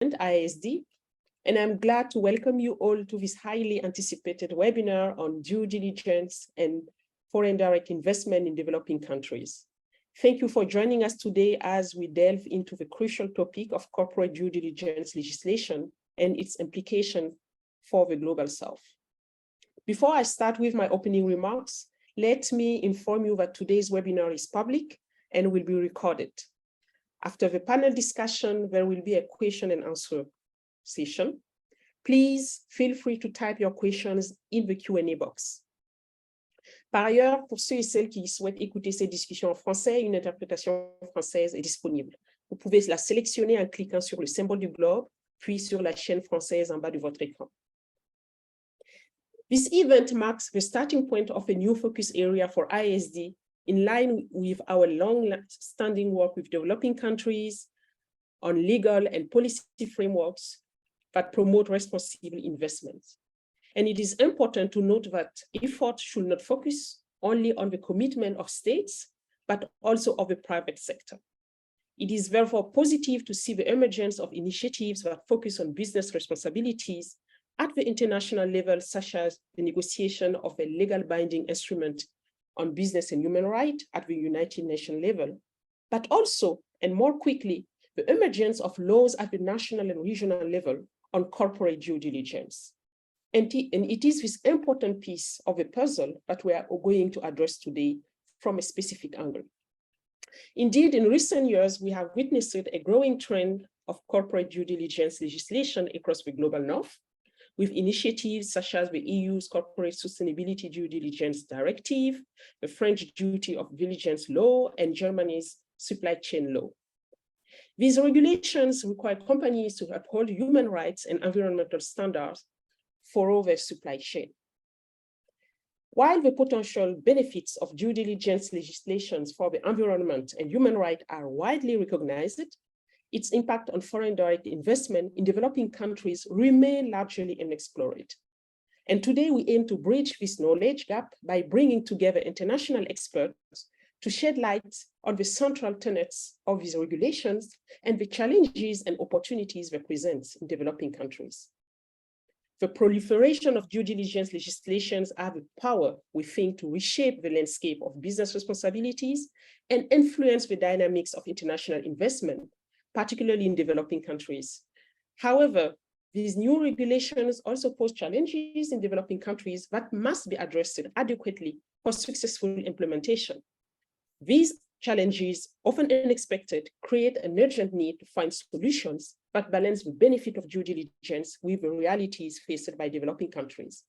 IISD, and I'm glad to welcome you all to this highly anticipated webinar on due diligence and foreign direct investment in developing countries. Thank you for joining us today as we delve into the crucial topic of corporate due diligence legislation and its implication for the Global South. Before I start with my opening remarks, let me inform you that today's webinar is public and will be recorded. After the panel discussion, there will be a question and answer session. Please feel free to type your questions in the Q&A box. Par ailleurs, pour ceux et celles qui souhaitent écouter ces discussions en français, une interprétation française est disponible. Vous pouvez la sélectionner en cliquant sur le symbole du globe, puis sur la chaîne française en bas de votre écran. This event marks the starting point of a new focus area for IISD in line with our long-standing work with developing countries on legal and policy frameworks that promote responsible investments. And it is important to note that efforts should not focus only on the commitment of states, but also of the private sector. It is therefore positive to see the emergence of initiatives that focus on business responsibilities at the international level, such as the negotiation of a legal binding instrument on business and human rights at the United Nations level, but also, and more quickly, the emergence of laws at the national and regional level on corporate due diligence. And it is this important piece of the puzzle that we are going to address today from a specific angle. Indeed, in recent years, we have witnessed a growing trend of corporate due diligence legislation across the global north, with initiatives such as the EU's Corporate Sustainability Due Diligence Directive, the French Duty of Diligence Law, and Germany's Supply Chain Law. These regulations require companies to uphold human rights and environmental standards for their supply chain. While the potential benefits of due diligence legislations for the environment and human rights are widely recognized, its impact on foreign direct investment in developing countries remain largely unexplored. And today we aim to bridge this knowledge gap by bringing together international experts to shed light on the central tenets of these regulations and the challenges and opportunities they present in developing countries. The proliferation of due diligence legislations have the power, we think, to reshape the landscape of business responsibilities and influence the dynamics of international investment, particularly in developing countries. However, these new regulations also pose challenges in developing countries that must be addressed adequately for successful implementation. These challenges, often unexpected, create an urgent need to find solutions that balance the benefit of due diligence with the realities faced by developing countries.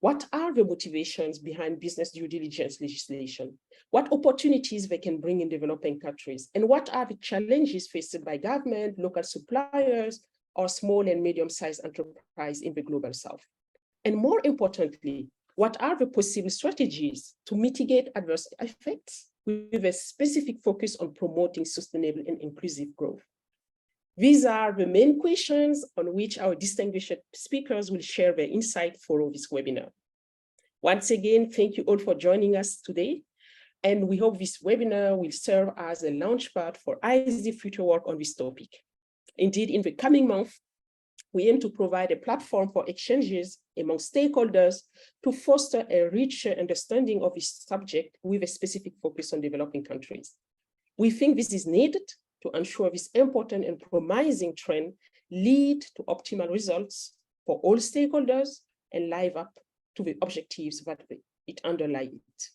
What are the motivations behind business due diligence legislation? What opportunities they can bring in developing countries? And what are the challenges faced by government, local suppliers, or small and medium-sized enterprises in the Global South? And more importantly, what are the possible strategies to mitigate adverse effects with a specific focus on promoting sustainable and inclusive growth? These are the main questions on which our distinguished speakers will share their insight for this webinar. Once again, thank you all for joining us today. And we hope this webinar will serve as a launchpad for IISD future work on this topic. Indeed, in the coming month, we aim to provide a platform for exchanges among stakeholders to foster a richer understanding of this subject with a specific focus on developing countries. We think this is needed to ensure this important and promising trend lead to optimal results for all stakeholders and live up to the objectives that it underlies it.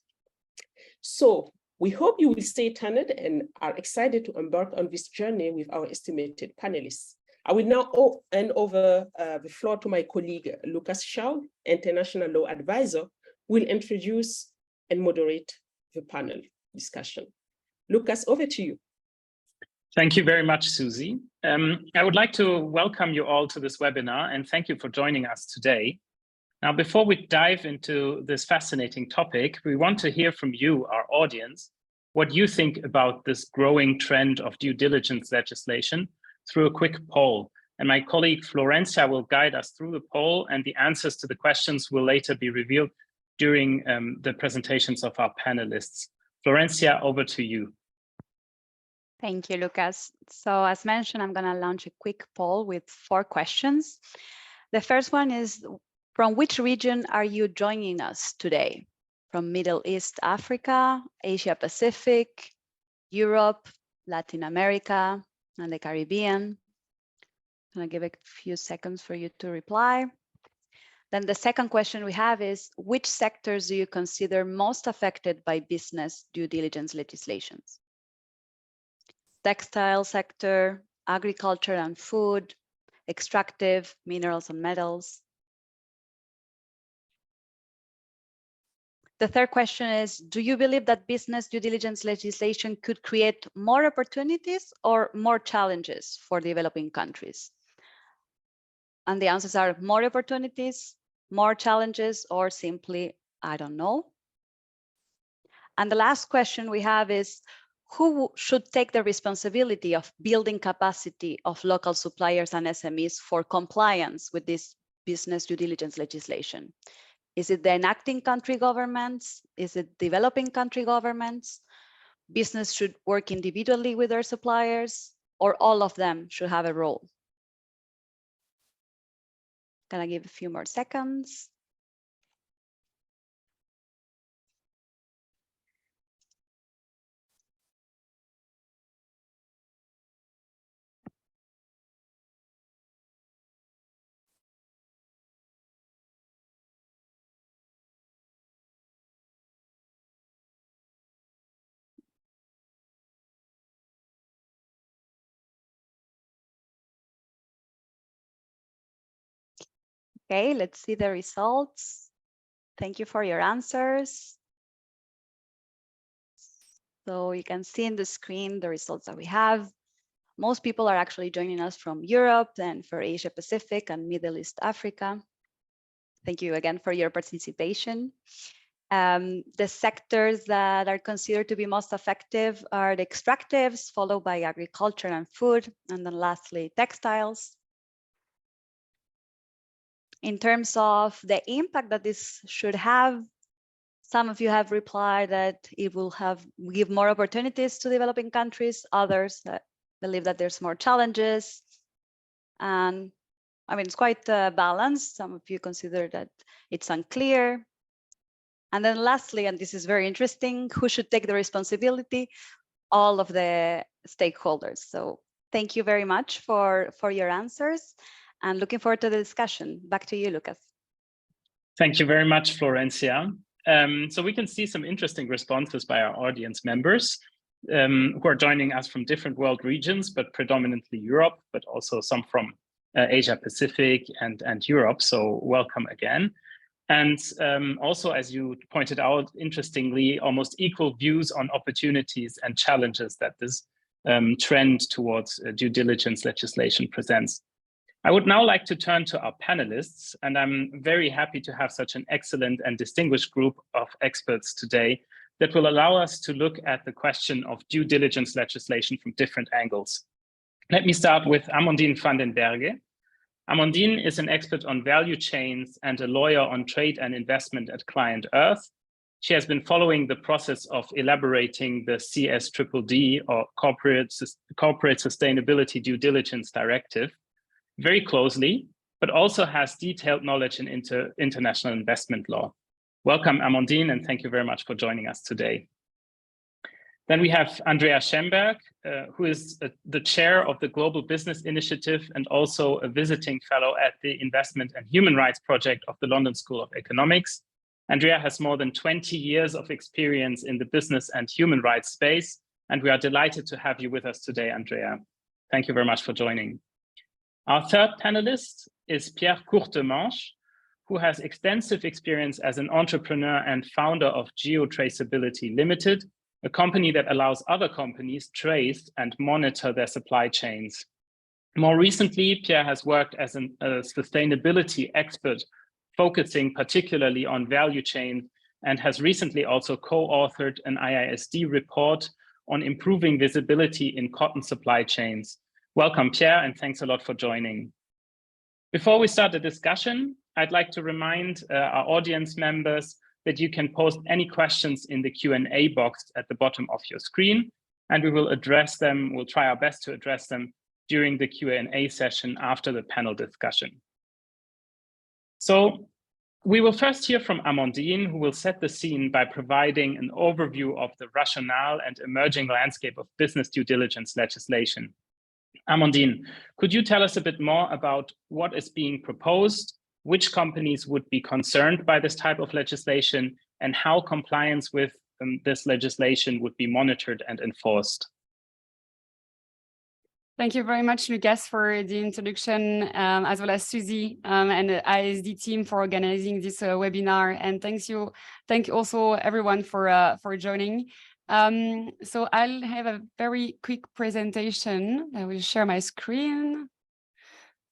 So we hope you will stay tuned and are excited to embark on this journey with our estimated panelists. I will now hand over the floor to my colleague, Lucas Shaw, International Law Advisor, who will introduce and moderate the panel discussion. Lucas, over to you. Thank you very much, Susie. I would like to welcome you all to this webinar and thank you for joining us today. Now, before we dive into this fascinating topic, we want to hear from you, our audience, what you think about this growing trend of due diligence legislation through a quick poll. And my colleague Florencia will guide us through the poll, and the answers to the questions will later be revealed during the presentations of our panelists. Florencia, over to you. Thank you, Lucas. So as mentioned, I'm going to launch a quick poll with 4 questions. The first one is, from which region are you joining us today? From Middle East, Africa, Asia Pacific, Europe, Latin America, and the Caribbean? I'll give a few seconds for you to reply. Then the second question we have is, which sectors do you consider most affected by business due diligence legislations? Textile sector, agriculture and food, extractive, minerals and metals. The third question is, do you believe that business due diligence legislation could create more opportunities or more challenges for developing countries? And the answers are more opportunities, more challenges, or simply, I don't know. And the last question we have is, who should take the responsibility of building capacity of local suppliers and SMEs for compliance with this business due diligence legislation? Is it the enacting country governments? Is it developing country governments? Business should work individually with their suppliers, or all of them should have a role? Gonna give a few more seconds. Okay, let's see the results. Thank you for your answers. So you can see in the screen the results that we have. Most people are actually joining us from Europe and for Asia Pacific and Middle East Africa. Thank you again for your participation. The sectors that are considered to be most effective are the extractives, followed by agriculture and food, and then lastly, textiles. In terms of the impact that this should have, some of you have replied that it will give more opportunities to developing countries. Others believe that there's more challenges. And I mean, it's quite balanced. Some of you consider that it's unclear. And then lastly, and this is very interesting, who should take the responsibility? All of the stakeholders. So thank you very much for your answers and looking forward to the discussion. Back to you, Lucas. Thank you very much, Florencia. So we can see some interesting responses by our audience members who are joining us from different world regions, but predominantly Europe, but also some from Asia Pacific and Europe. So welcome again. And also, as you pointed out, interestingly, almost equal views on opportunities and challenges that this trend towards due diligence legislation presents. I would now like to turn to our panelists, and I'm very happy to have such an excellent and distinguished group of experts today that will allow us to look at the question of due diligence legislation from different angles. Let me start with Amandine van den Berge. Amandine is an expert on value chains and a lawyer on trade and investment at Client Earth. She has been following the process of elaborating the CSDDD, or Corporate Sustainability Due Diligence Directive, very closely, but also has detailed knowledge in international investment law. Welcome, Amandine, and thank you very much for joining us today. Then we have Andrea Schemberg, who is the chair of the Global Business Initiative and also a visiting fellow at the Investment and Human Rights Project of the London School of Economics. Andrea has more than 20 years of experience in the business and human rights space, and we are delighted to have you with us today, Andrea. Thank you very much for joining. Our third panelist is Pierre Courtemanche, who has extensive experience as an entrepreneur and founder of GeoTraceability Limited, a company that allows other companies trace and monitor their supply chains. More recently, Pierre has worked as a sustainability expert, focusing particularly on value chain, and has recently also co-authored an IISD report on improving visibility in cotton supply chains. Welcome, Pierre, and thanks a lot for joining. Before we start the discussion, I'd like to remind our audience members that you can post any questions in the Q&A box at the bottom of your screen. and we will address them, we'll try our best to address them during the Q&A session after the panel discussion. So we will first hear from Amandine, who will set the scene by providing an overview of the rationale and emerging landscape of business due diligence legislation. Amandine, could you tell us a bit more about what is being proposed, which companies would be concerned by this type of legislation, and how compliance with this legislation would be monitored and enforced? Thank you very much, Lucas, for the introduction, as well as Susie and the IISD team for organizing this webinar. And thank you also everyone for joining. So I'll have a very quick presentation. I will share my screen.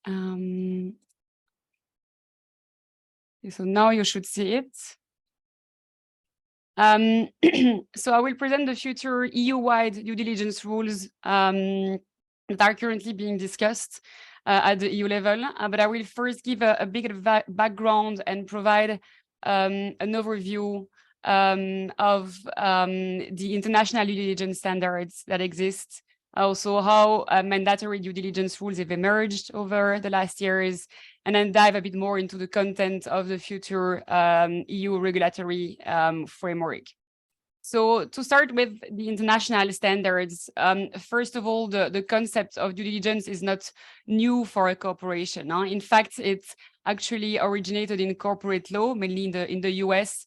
So now you should see it. So I will present the future EU-wide due diligence rules that are currently being discussed at the EU level. But I will first give a bit of background and provide an overview of the international due diligence standards that exist. Also, how mandatory due diligence rules have emerged over the last years, and then dive a bit more into the content of the future EU regulatory framework. So to start with the international standards, first of all, the concept of due diligence is not new for a corporation. In fact, it's actually originated in corporate law, mainly in the US,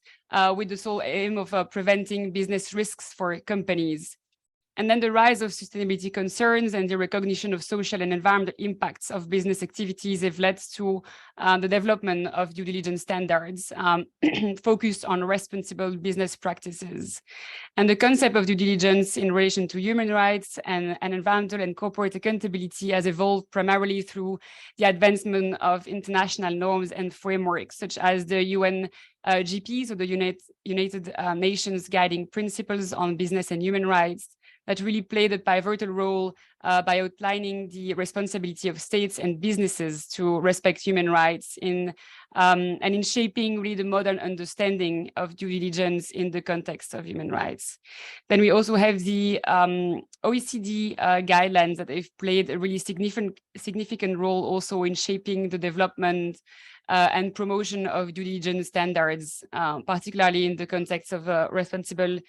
with the sole aim of preventing business risks for companies. And then the rise of sustainability concerns and the recognition of social and environmental impacts of business activities have led to the development of due diligence standards focused on responsible business practices. And the concept of due diligence in relation to human rights and environmental and corporate accountability has evolved primarily through the advancement of international norms and frameworks, such as the UN GP, so the United Nations Guiding Principles on Business and Human Rights, that really played a pivotal role by outlining the responsibility of states and businesses to respect human rights and in shaping really the modern understanding of due diligence in the context of human rights. Then we also have the OECD guidelines that have played a really significant role also in shaping the development and promotion of due diligence standards, particularly in the context of responsible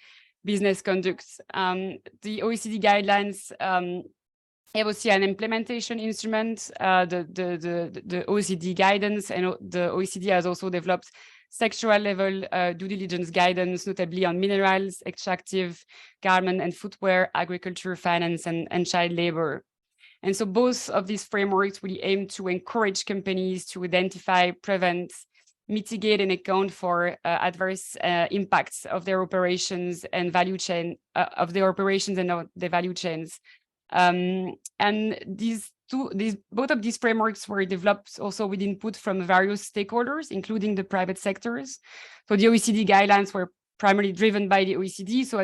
business conduct. The OECD guidelines have also an implementation instrument, the OECD guidance, and the OECD has also developed sectoral level due diligence guidance, notably on minerals, extractive, garment and footwear, agriculture, finance, and child labor. And so both of these frameworks really aim to encourage companies to identify, prevent, mitigate and account for adverse impacts of their operations and value chain of their operations and of the value chains. And both of these frameworks were developed also with input from various stakeholders, including the private sectors. So the OECD guidelines were primarily driven by the OECD, so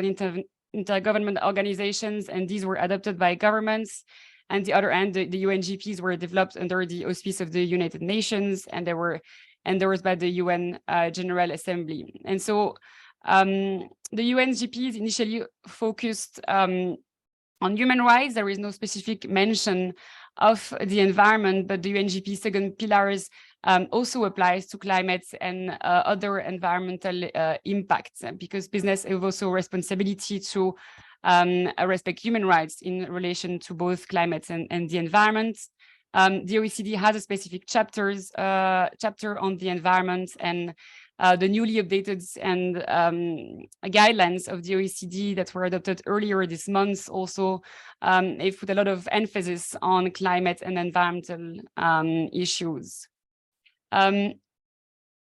intergovernmental organizations, and these were adopted by governments. And the other end, the UNGPs were developed under the auspice of the United Nations, and they were endorsed by the UN General Assembly. And so the UNGPs initially focused on human rights. There is no specific mention of the environment, but the UNGP second pillars also applies to climate and other environmental impacts, because business have also responsibility to respect human rights in relation to both climate and the environment. The OECD has a specific chapter on the environment, and the newly updated and guidelines of the OECD that were adopted earlier this month also have put a lot of emphasis on climate and environmental issues. Then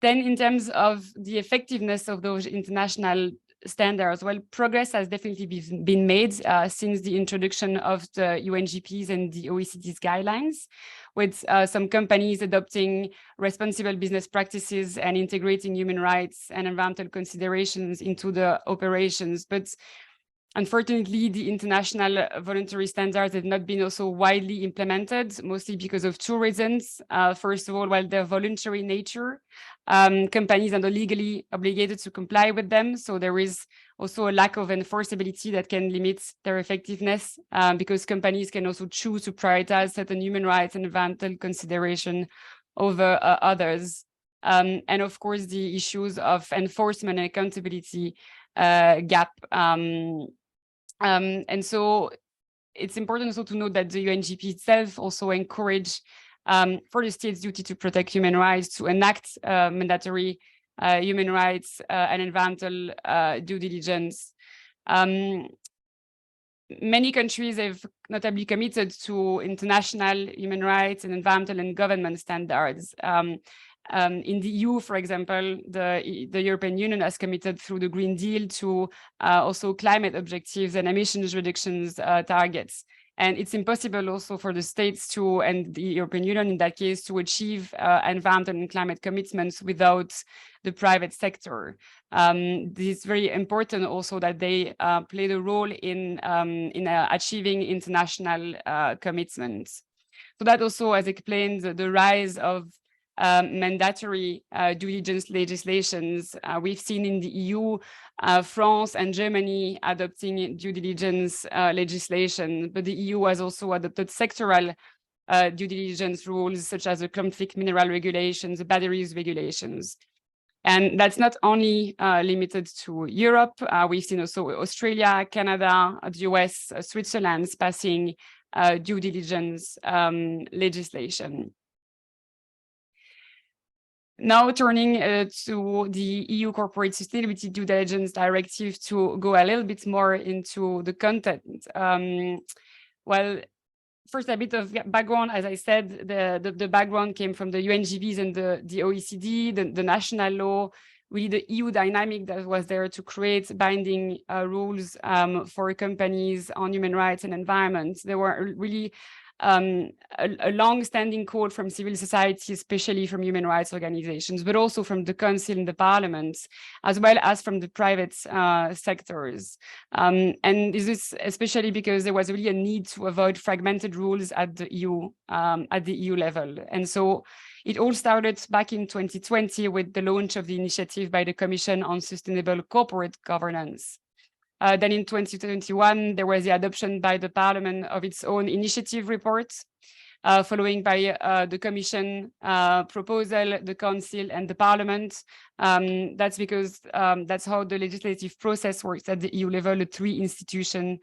in terms of the effectiveness of those international standards, well, progress has definitely been made since the introduction of the UNGPs and the OECD's guidelines, with some companies adopting responsible business practices and integrating human rights and environmental considerations into the operations. But Unfortunately, the international voluntary standards have not been also widely implemented, mostly because of two reasons. First of all, while their voluntary nature, companies are not legally obligated to comply with them. So there is also a lack of enforceability that can limit their effectiveness, because companies can also choose to prioritize certain human rights and environmental consideration over others. And of course, the issues of enforcement and accountability gap. And so it's important also to note that the UNGP itself also encourage for the state's duty to protect human rights to enact mandatory human rights and environmental due diligence. Many countries have notably committed to international human rights and environmental and government standards. In the EU, for example, the European Union has committed through the Green Deal to also climate objectives and emissions reductions targets. And it's impossible also for the states to, and the European Union in that case, to achieve environmental and climate commitments without the private sector. This is very important also that they play the role in achieving international commitments. So that also has explained the rise of mandatory due diligence legislations. We've seen in the EU, France and Germany adopting due diligence legislation, but the EU has also adopted sectoral due diligence rules, such as the conflict mineral regulations, the batteries regulations. And that's not only limited to Europe. We've seen also Australia, Canada, the US, Switzerland passing due diligence legislation. Now turning to the EU Corporate Sustainability Due Diligence Directive to go a little bit more into the content. Well, first a bit of background. As I said, the background came from the UNGVs and the OECD, the national law, really the EU dynamic that was there to create binding rules for companies on human rights and environment. There were really a long-standing call from civil society, especially from human rights organizations, but also from the Council and the Parliament, as well as from the private sectors. And this is especially because there was really a need to avoid fragmented rules at the EU level. And so it all started back in 2020 with the launch of the initiative by the Commission on Sustainable Corporate Governance. Then in 2021, there was the adoption by the Parliament of its own initiative report, following by the Commission proposal, the Council and the Parliament. That's because that's how the legislative process works at the EU level. The three institutions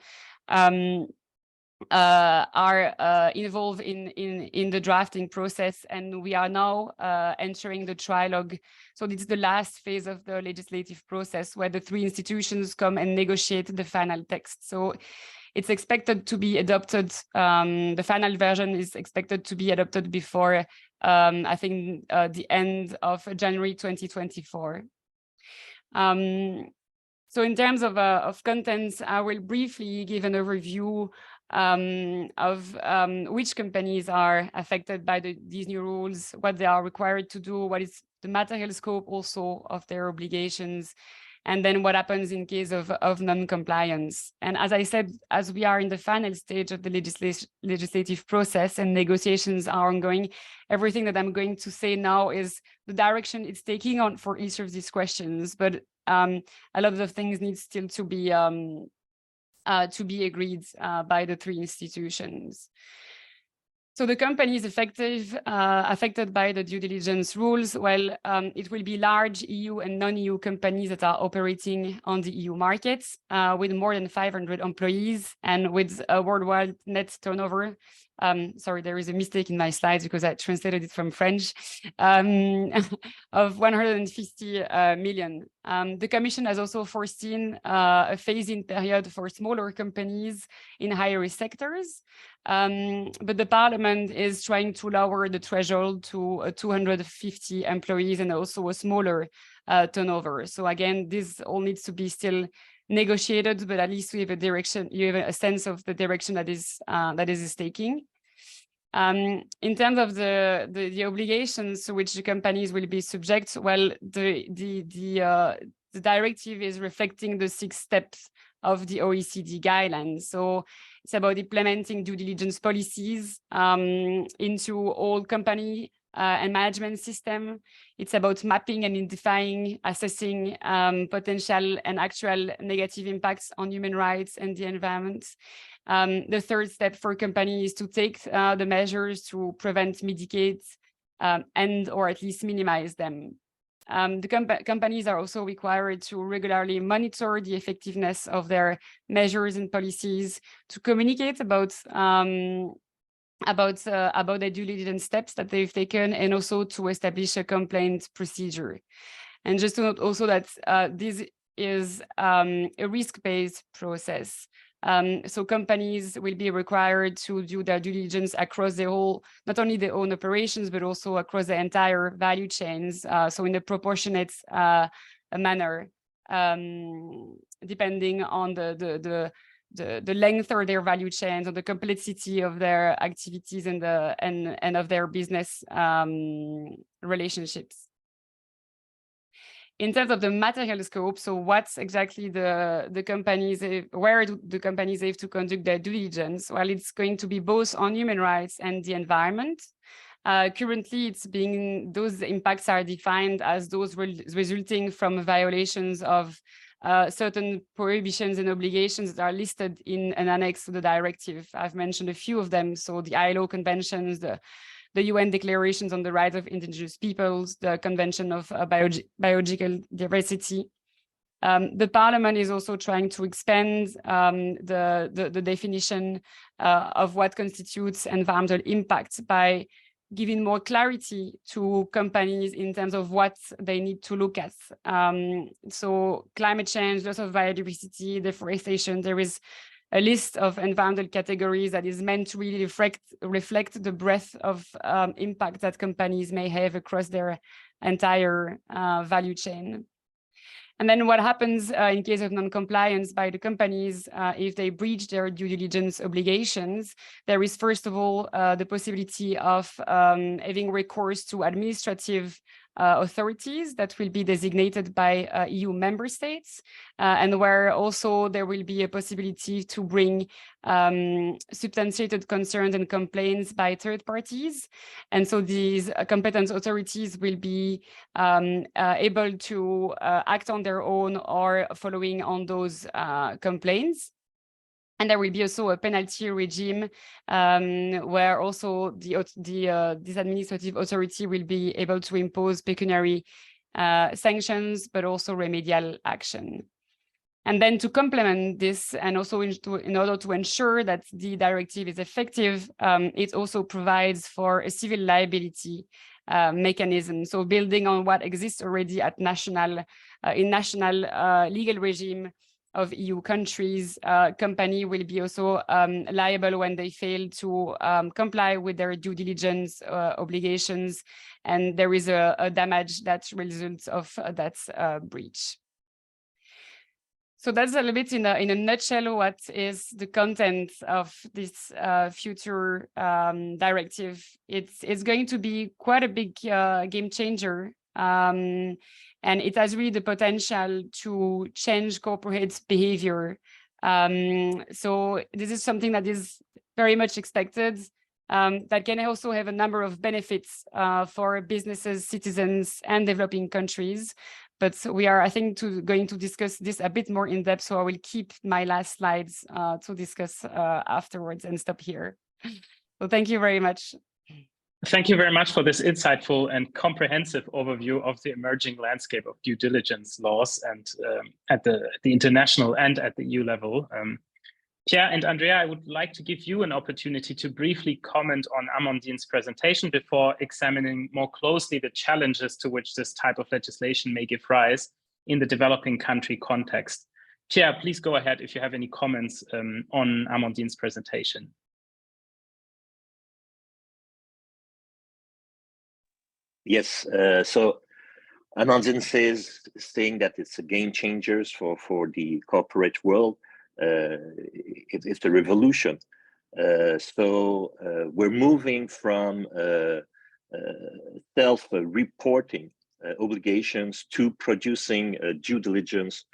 are involved in the drafting process, and we are now entering the trilogue. So this is the last phase of the legislative process where the three institutions come and negotiate the final text. So it's expected to be adopted. The final version is expected to be adopted before, I think, the end of January 2024. So in terms of contents, I will briefly give an overview of which companies are affected by these new rules, what they are required to do, what is the material scope also of their obligations, and then what happens in case of non-compliance. And as I said, as we are in the final stage of the legislative process and negotiations are ongoing, everything that I'm going to say now is the direction it's taking on for each of these questions. But a lot of things need still to be agreed by the three institutions. So the companies affected by the due diligence rules, well, it will be large EU and non-EU companies that are operating on the EU markets with more than 500 employees and with a worldwide net turnover. Sorry, there is a mistake in my slides because I translated it from French, of 150 million. The Commission has also foreseen a phase-in period for smaller companies in higher risk sectors. But the Parliament is trying to lower the threshold to 250 employees and also a smaller turnover. So again, this all needs to be still negotiated, but at least we have a direction, you have a sense of the direction that is taking. In terms of the obligations to which the companies will be subject, well, the the directive is reflecting the 6 steps of the OECD guidelines. So it's about implementing due diligence policies into all company and management system. It's about mapping and identifying, assessing potential and actual negative impacts on human rights and the environment. The third step for companies is to take the measures to prevent, mitigate, and or at least minimize them. The companies are also required to regularly monitor the effectiveness of their measures and policies, to communicate about the due diligence steps that they've taken, and also to establish a complaint procedure. And just to note also that this is a risk-based process. So companies will be required to do their due diligence across the whole, not only their own operations, but also across the entire value chains. So in a proportionate manner, depending on the length of their value chains, or the complexity of their activities and of their business relationships. In terms of the material scope, so what's exactly the companies, where do the companies have to conduct their due diligence? Well, it's going to be both on human rights and the environment. Currently, those impacts are defined as those resulting from violations of certain prohibitions and obligations that are listed in an annex to the directive. I've mentioned a few of them. So the ILO conventions, the UN declarations on the rights of indigenous peoples, the Convention of Biological Diversity. The Parliament is also trying to expand the definition of what constitutes environmental impact by giving more clarity to companies in terms of what they need to look at. So climate change, loss of biodiversity, deforestation, there is a list of environmental categories that is meant to really reflect the breadth of impact that companies may have across their entire value chain. And then what happens in case of non-compliance by the companies, if they breach their due diligence obligations, there is first of all the possibility of having recourse to administrative authorities that will be designated by EU member states, and where also there will be a possibility to bring substantiated concerns and complaints by third parties. And so these competent authorities will be able to act on their own or following on those complaints. And there will be also a penalty regime where also this administrative authority will be able to impose pecuniary sanctions, but also remedial action. And then to complement this, and also in order to ensure that the directive is effective, it also provides for a civil liability mechanism. So building on what exists already at national legal regime of EU countries, company will be also liable when they fail to comply with their due diligence obligations, and there is a damage that results of that breach. So that's a little bit in a nutshell what is the content of this future directive. It's going to be quite a big game changer. And it has really the potential to change corporate behavior. So this is something that is very much expected, that can also have a number of benefits for businesses, citizens, and developing countries. But we are, I think, going to discuss this a bit more in depth, so I will keep my last slides to discuss afterwards and stop here. So thank you very much. Thank you very much for this insightful and comprehensive overview of the emerging landscape of due diligence laws and at the international and at the EU level. Pierre and Andrea, I would like to give you an opportunity to briefly comment on Amandine's presentation before examining more closely the challenges to which this type of legislation may give rise in the developing country context. Pierre, please go ahead if you have any comments on Amandine's presentation. Yes, so Amandine saying that it's a game changer for the corporate world. It's a revolution. So we're moving from self-reporting obligations to producing due diligence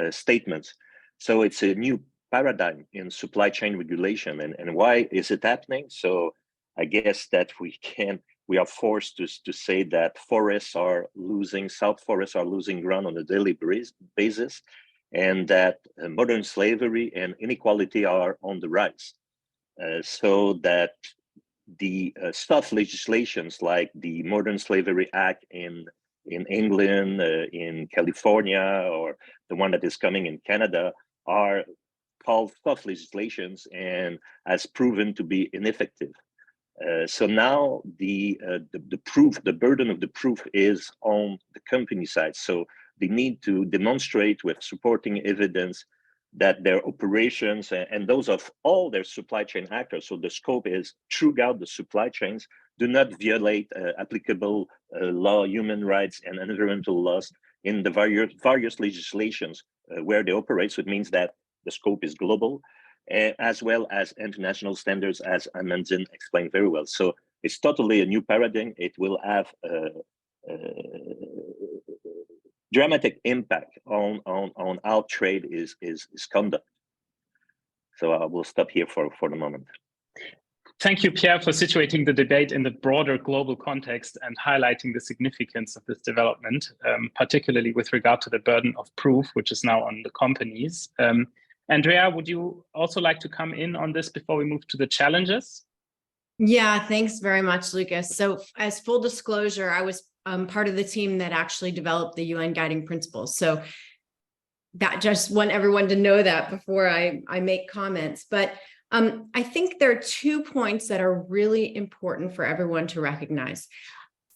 statements. So it's a new paradigm in supply chain regulation. And why is it happening? So I guess that we are forced to say that South forests are losing ground on a daily basis, and that modern slavery and inequality are on the rise. So that the soft legislations like the Modern Slavery Act in England, in California, or the one that is coming in Canada are called soft legislations and has proven to be ineffective. So now the burden of the proof is on the company side. So they need to demonstrate with supporting evidence that their operations and those of all their supply chain actors, so the scope is throughout the supply chains, do not violate applicable law, human rights, and environmental laws in the various legislations where they operate. So it means that the scope is global, as well as international standards, as Amandine explained very well. So it's totally a new paradigm. It will have dramatic impact on how trade is conducted. So I will stop here for the moment. Thank you, Pierre, for situating the debate in the broader global context and highlighting the significance of this development, particularly with regard to the burden of proof, which is now on the companies. Andrea, would you also like to come in on this before we move to the challenges? Yeah, thanks very much, Lucas. So as full disclosure, I was part of the team that actually developed the UN Guiding Principles. So that just want everyone to know that before I make comments. But I think there are 2 points that are really important for everyone to recognize.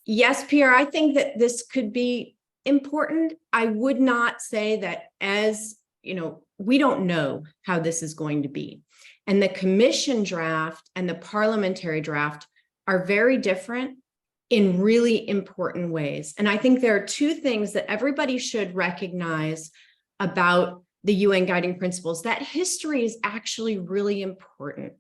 Yes, Pierre, I think that this could be important. I would not say that, as you know, we don't know how this is going to be. And the commission draft and the parliamentary draft are very different in really important ways. And I think there are 2 things that everybody should recognize about the UN Guiding Principles. That history is actually really important.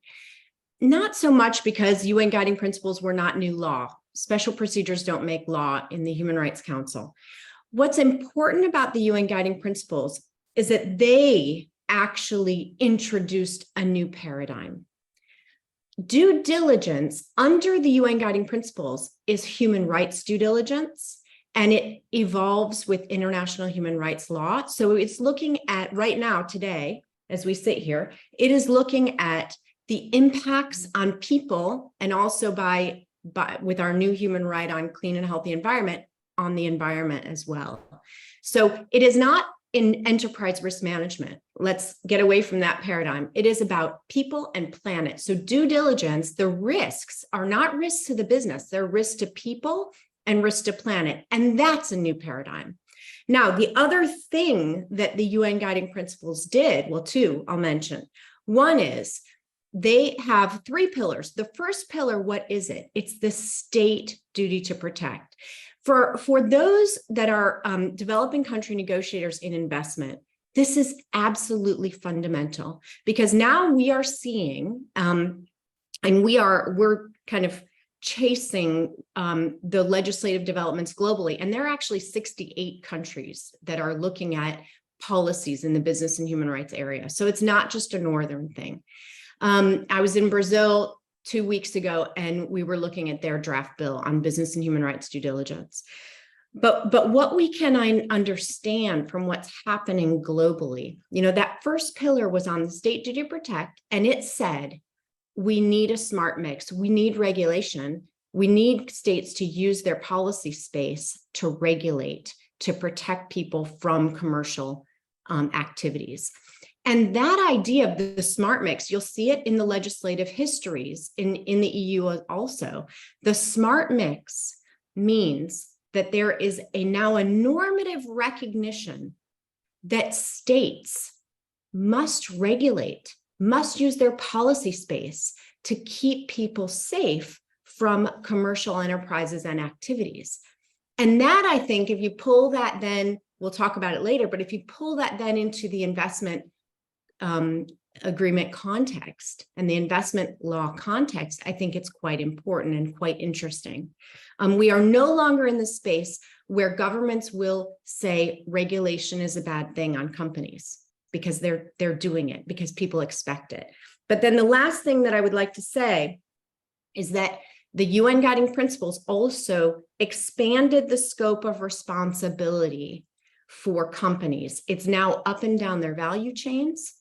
Not so much because UN Guiding Principles were not new law. Special procedures don't make law in the Human Rights Council. What's important about the UN Guiding Principles is that they actually introduced a new paradigm. Due diligence under the UN Guiding Principles is human rights due diligence, and it evolves with international human rights law. So it's looking at right now, today, as we sit here, it is looking at the impacts on people, and also with our new human right on clean and healthy environment, on the environment as well. So it is not in enterprise risk management. Let's get away from that paradigm. It is about people and planet. So due diligence, the risks are not risks to the business, they're risks to people and risks to planet. And that's a new paradigm. Now, the other thing that the UN Guiding Principles did, well, 2 I'll mention. One is they have 3 pillars. The first pillar, what is it? It's the state duty to protect. For those that are developing country negotiators in investment, this is absolutely fundamental, because now we are seeing, and we're kind of chasing the legislative developments globally, and there are actually 68 countries that are looking at policies in the business and human rights area. So it's not just a northern thing. I was in Brazil 2 weeks ago, and we were looking at their draft bill on business and human rights due diligence. But what we can understand from what's happening globally, you know, that first pillar was on the state duty to protect, and it said, we need a smart mix. We need regulation. We need states to use their policy space to regulate, to protect people from commercial activities. And that idea of the smart mix, you'll see it in the legislative histories in the EU also. The smart mix means that there is now a normative recognition that states must regulate, must use their policy space to keep people safe from commercial enterprises and activities. And that, I think, if you pull that then, we'll talk about it later, but if you pull that then into the investment agreement context and the investment law context, I think it's quite important and quite interesting. We are no longer in the space where governments will say regulation is a bad thing on companies because they're doing it, because people expect it. But then the last thing that I would like to say is that the UN Guiding Principles also expanded the scope of responsibility for companies. It's now up and down their value chains.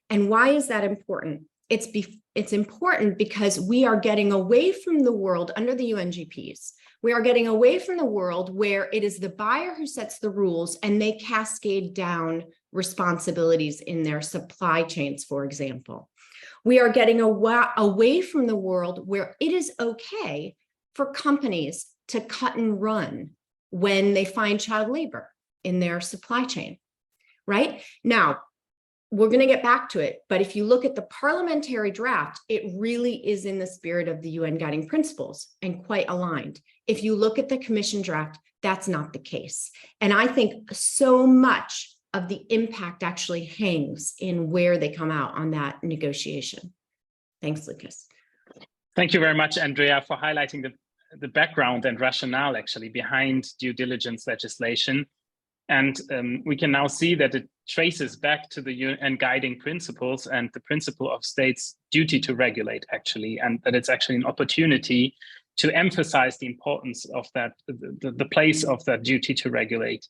And why is that important? It's important because we are getting away from the world under the UNGPs. We are getting away from the world where it is the buyer who sets the rules and they cascade down responsibilities in their supply chains, for example. We are getting away from the world where it is okay for companies to cut and run when they find child labor in their supply chain, right? Now, we're going to get back to it, but if you look at the parliamentary draft, it really is in the spirit of the UN Guiding Principles and quite aligned. If you look at the Commission draft, that's not the case. And I think so much of the impact actually hangs in where they come out on that negotiation. Thanks, Lucas. Thank you very much, Andrea, for highlighting the background and rationale actually behind due diligence legislation. And we can now see that it traces back to the UN Guiding Principles and the principle of states' duty to regulate, actually, and that it's actually an opportunity to emphasize the importance of that, the place of that duty to regulate.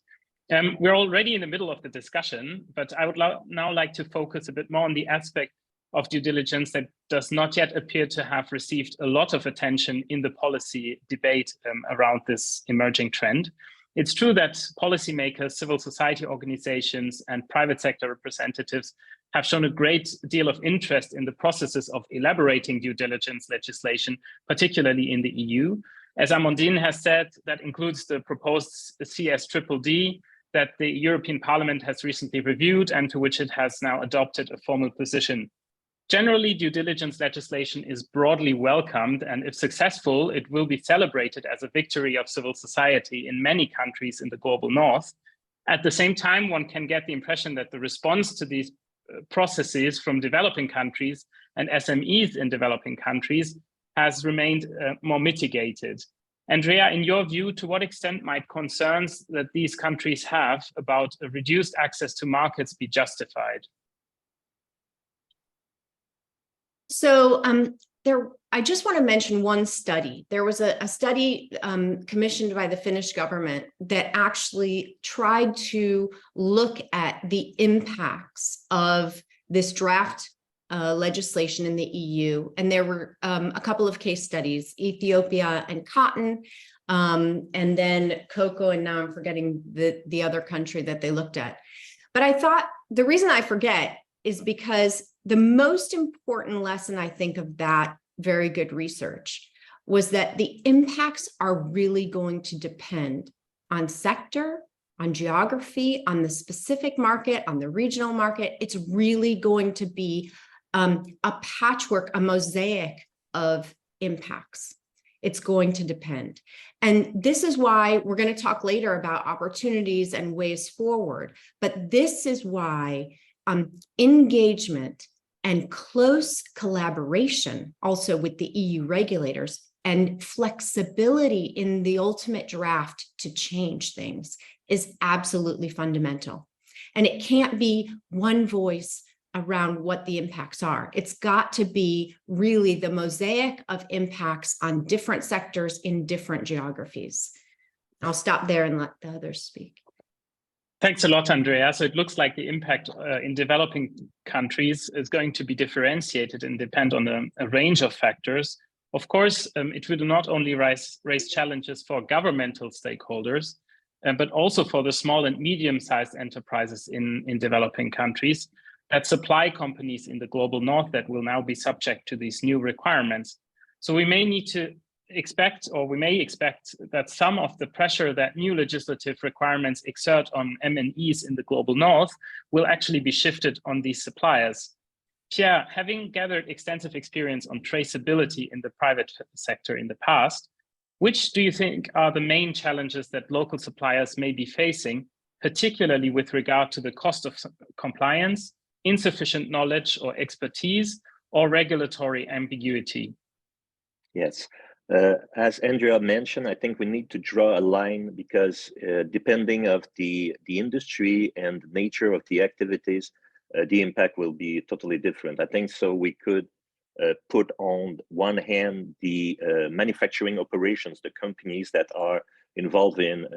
We're already in the middle of the discussion, but I would now like to focus a bit more on the aspect of due diligence that does not yet appear to have received a lot of attention in the policy debate around this emerging trend. It's true that policymakers, civil society organizations, and private sector representatives have shown a great deal of interest in the processes of elaborating due diligence legislation, particularly in the EU. As Amandine has said, that includes the proposed CSDDD that the European Parliament has recently reviewed and to which it has now adopted a formal position. Generally, due diligence legislation is broadly welcomed, and if successful, it will be celebrated as a victory of civil society in many countries in the global north. At the same time, one can get the impression that the response to these processes from developing countries and SMEs in developing countries has remained more mitigated. Andrea, in your view, to what extent might concerns that these countries have about a reduced access to markets be justified? So I just want to mention one study. There was a study commissioned by the Finnish government that actually tried to look at the impacts of this draft legislation in the EU. And there were a couple of case studies, Ethiopia and cotton, and then cocoa, and now I'm forgetting the other country that they looked at. But I thought the reason I forget is because the most important lesson, I think, of that very good research was that the impacts are really going to depend on sector, on geography, on the specific market, on the regional market. It's really going to be a patchwork, a mosaic of impacts. It's going to depend. And this is why we're going to talk later about opportunities and ways forward. But this is why engagement and close collaboration also with the EU regulators and flexibility in the ultimate draft to change things is absolutely fundamental. And it can't be one voice around what the impacts are. It's got to be really the mosaic of impacts on different sectors in different geographies. I'll stop there and let the others speak. Thanks a lot, Andrea. So it looks like the impact in developing countries is going to be differentiated and depend on a range of factors. Of course, it will not only raise challenges for governmental stakeholders, but also for the small and medium-sized enterprises in developing countries that supply companies in the global north that will now be subject to these new requirements. So we may need to expect, or we may expect, that some of the pressure that new legislative requirements exert on MNEs in the global north will actually be shifted on these suppliers. Pierre, having gathered extensive experience on traceability in the private sector in the past, which do you think are the main challenges that local suppliers may be facing, particularly with regard to the cost of compliance, insufficient knowledge or expertise, or regulatory ambiguity? Yes. As Andrea mentioned, I think we need to draw a line because depending of the industry and the nature of the activities, the impact will be totally different. I think so we could put on one hand the manufacturing operations, the companies that are involved in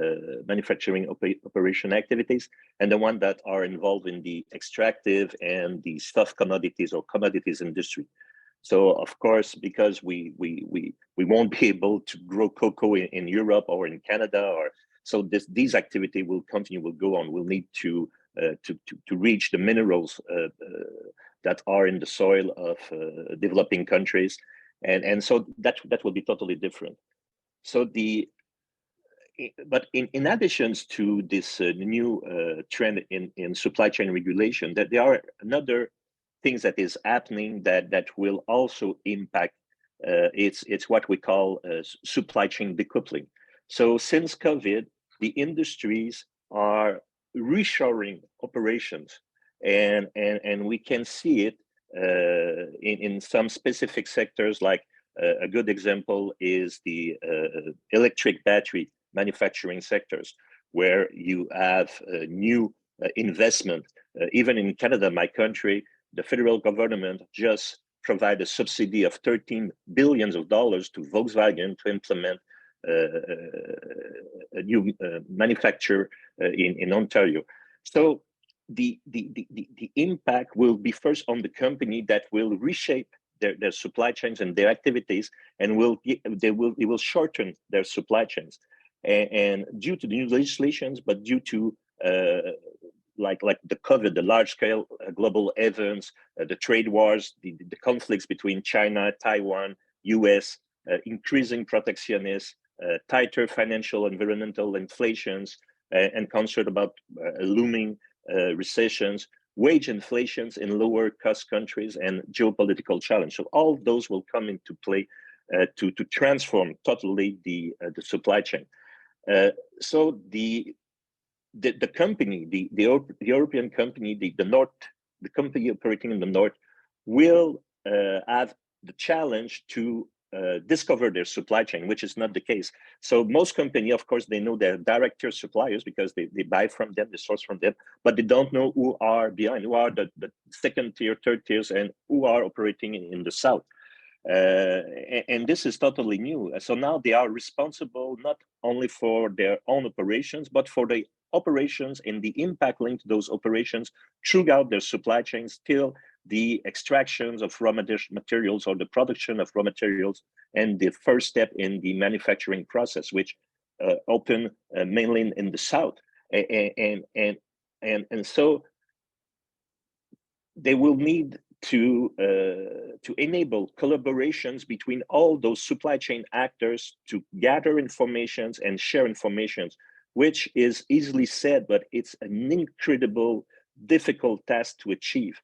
manufacturing operation activities, and the one that are involved in the extractive and the soft commodities or commodities industry. So of course, because we won't be able to grow cocoa in Europe or in Canada, or so these activity will continue, will go on. We'll need to reach the minerals that are in the soil of developing countries, and so that will be totally different. So but in addition to this new trend in supply chain regulation, that there are another things that is happening that will also impact. It's what we call supply chain decoupling. So since COVID, the industries are reshoring operations, and we can see it in some specific sectors. Like a good example is the electric battery manufacturing sectors, where you have new investment. Even in Canada, my country, the federal government just provided a subsidy of $13 billion to Volkswagen to implement a new manufacture in Ontario. So the impact will be first on the company that will reshape their supply chains and their activities, and it will shorten their supply chains. And due to the new legislations, but due to like the COVID, the large-scale global events, the trade wars, the conflicts between China, Taiwan, US, increasing protectionists, tighter financial environmental inflations, and concern about looming recessions, wage inflations in lower cost countries, and geopolitical challenge. So all those will come into play to transform totally the supply chain. So the company, the European company, the company operating in the north, will have the challenge to discover their supply chain, which is not the case. So most companies, of course, they know their direct tier suppliers because they buy from them, they source from them, but they don't know who are behind, who are the second tier, third tiers, and who are operating in the south. And this is totally new. So now they are responsible not only for their own operations, but for the operations and the impact linked to those operations throughout their supply chains till the extractions of raw materials or the production of raw materials and the first step in the manufacturing process, which open mainly in the south. And so they will need to enable collaborations between all those supply chain actors to gather informations and share informations, which is easily said, but it's an incredible, difficult task to achieve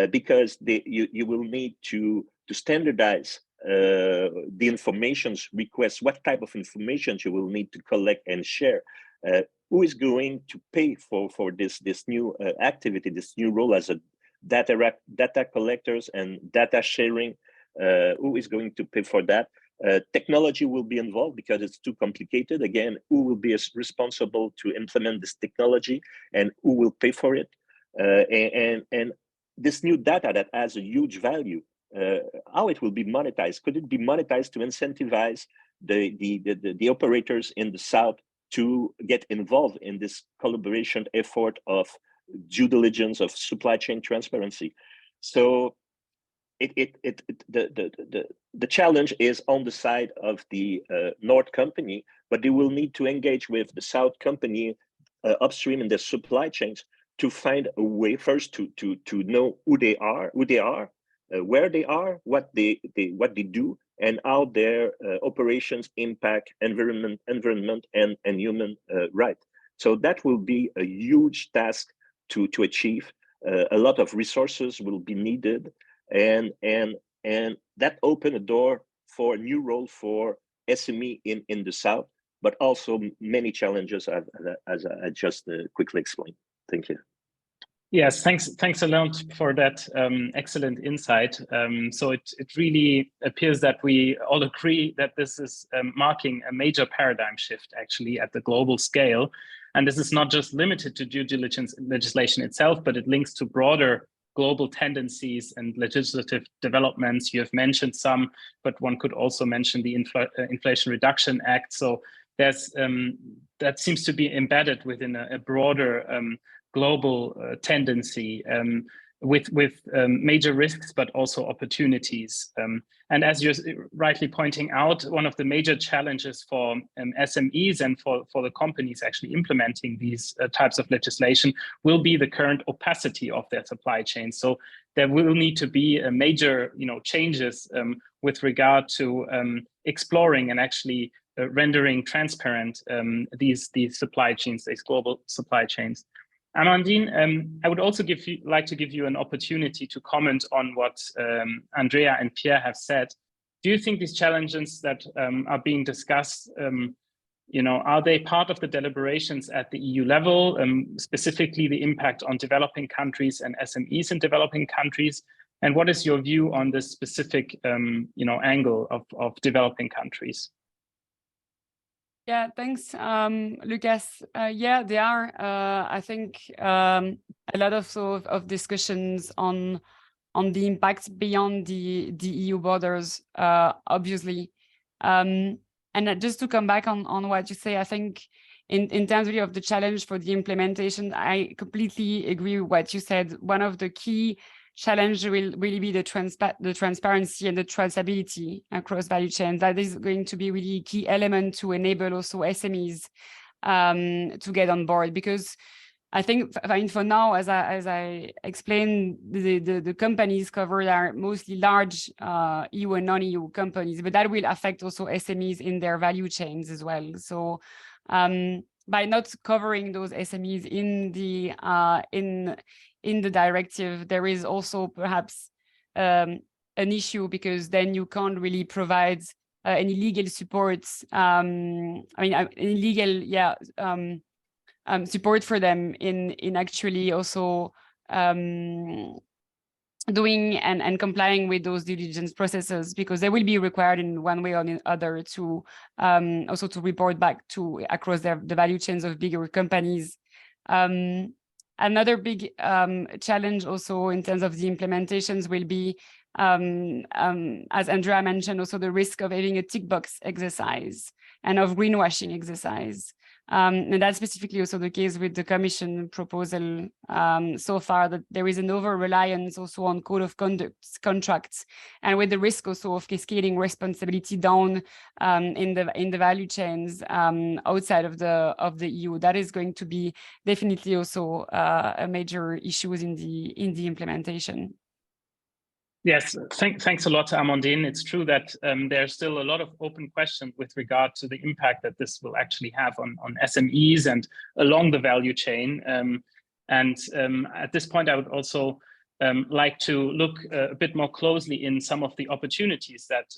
because you will need to standardize the information's requests, what type of information you will need to collect and share. Who is going to pay for this new activity, this new role as a data collectors and data sharing? Who is going to pay for that? Technology will be involved because it's too complicated. Again, who will be responsible to implement this technology and who will pay for it? And this new data that has a huge value, how it will be monetized? Could it be monetized to incentivize the operators in the south to get involved in this collaboration effort of due diligence, of supply chain transparency? So the challenge is on the side of the North company, but they will need to engage with the South company upstream in their supply chains to find a way first to know who they are, where they are, what they do, and how their operations impact environment and human rights. So that will be a huge task to achieve. A lot of resources will be needed, and that opened a door for a new role for SME in the South, but also many challenges as I just quickly explained. Thank you. Yes, thanks a lot for that excellent insight. So it really appears that we all agree that this is marking a major paradigm shift actually at the global scale. And this is not just limited to due diligence legislation itself, but it links to broader global tendencies and legislative developments. You have mentioned some, but one could also mention the Inflation Reduction Act. So there's that seems to be embedded within a broader global tendency with major risks, but also opportunities. And as you're rightly pointing out, one of the major challenges for SMEs and for the companies actually implementing these types of legislation will be the current opacity of their supply chain. So there will need to be a major changes with regard to exploring and actually rendering transparent these supply chains, these global supply chains. Amandine, I would also like to give you an opportunity to comment on what Andrea and Pierre have said. Do you think these challenges that are being discussed, are they part of the deliberations at the EU level, specifically the impact on developing countries and SMEs in developing countries? And what is your view on this specific, angle of developing countries? Yeah, thanks, Lucas. Yeah, there are, I think, a lot of discussions on the impact beyond the EU borders, obviously. And just to come back on what you say, I think in terms really of the challenge for the implementation, I completely agree with what you said. One of the key challenge will really be the transparency and the traceability across value chains. That is going to be really a key element to enable also SMEs to get on board, because I think, for now, as I explained, the companies covered are mostly large EU and non-EU companies, but that will affect also SMEs in their value chains as well. So by not covering those SMEs in the directive, there is also perhaps an issue, because then you can't really provide any legal support. Support for them in actually also doing and complying with those due diligence processes, because they will be required in one way or the other to also to report back to across the value chains of bigger companies. Another big challenge also in terms of the implementations will be, as Andrea mentioned, also the risk of having a tick box exercise and of greenwashing exercise. And that's specifically also the case with the Commission proposal so far, that there is an over-reliance also on code of conduct contracts, and with the risk also of cascading responsibility down in the value chains outside of the EU. That is going to be definitely also a major issue in the implementation. Yes, thanks a lot, Amandine. It's true that there's still a lot of open questions with regard to the impact that this will actually have on SMEs and along the value chain. At this point, I would also like to look a bit more closely in some of the opportunities that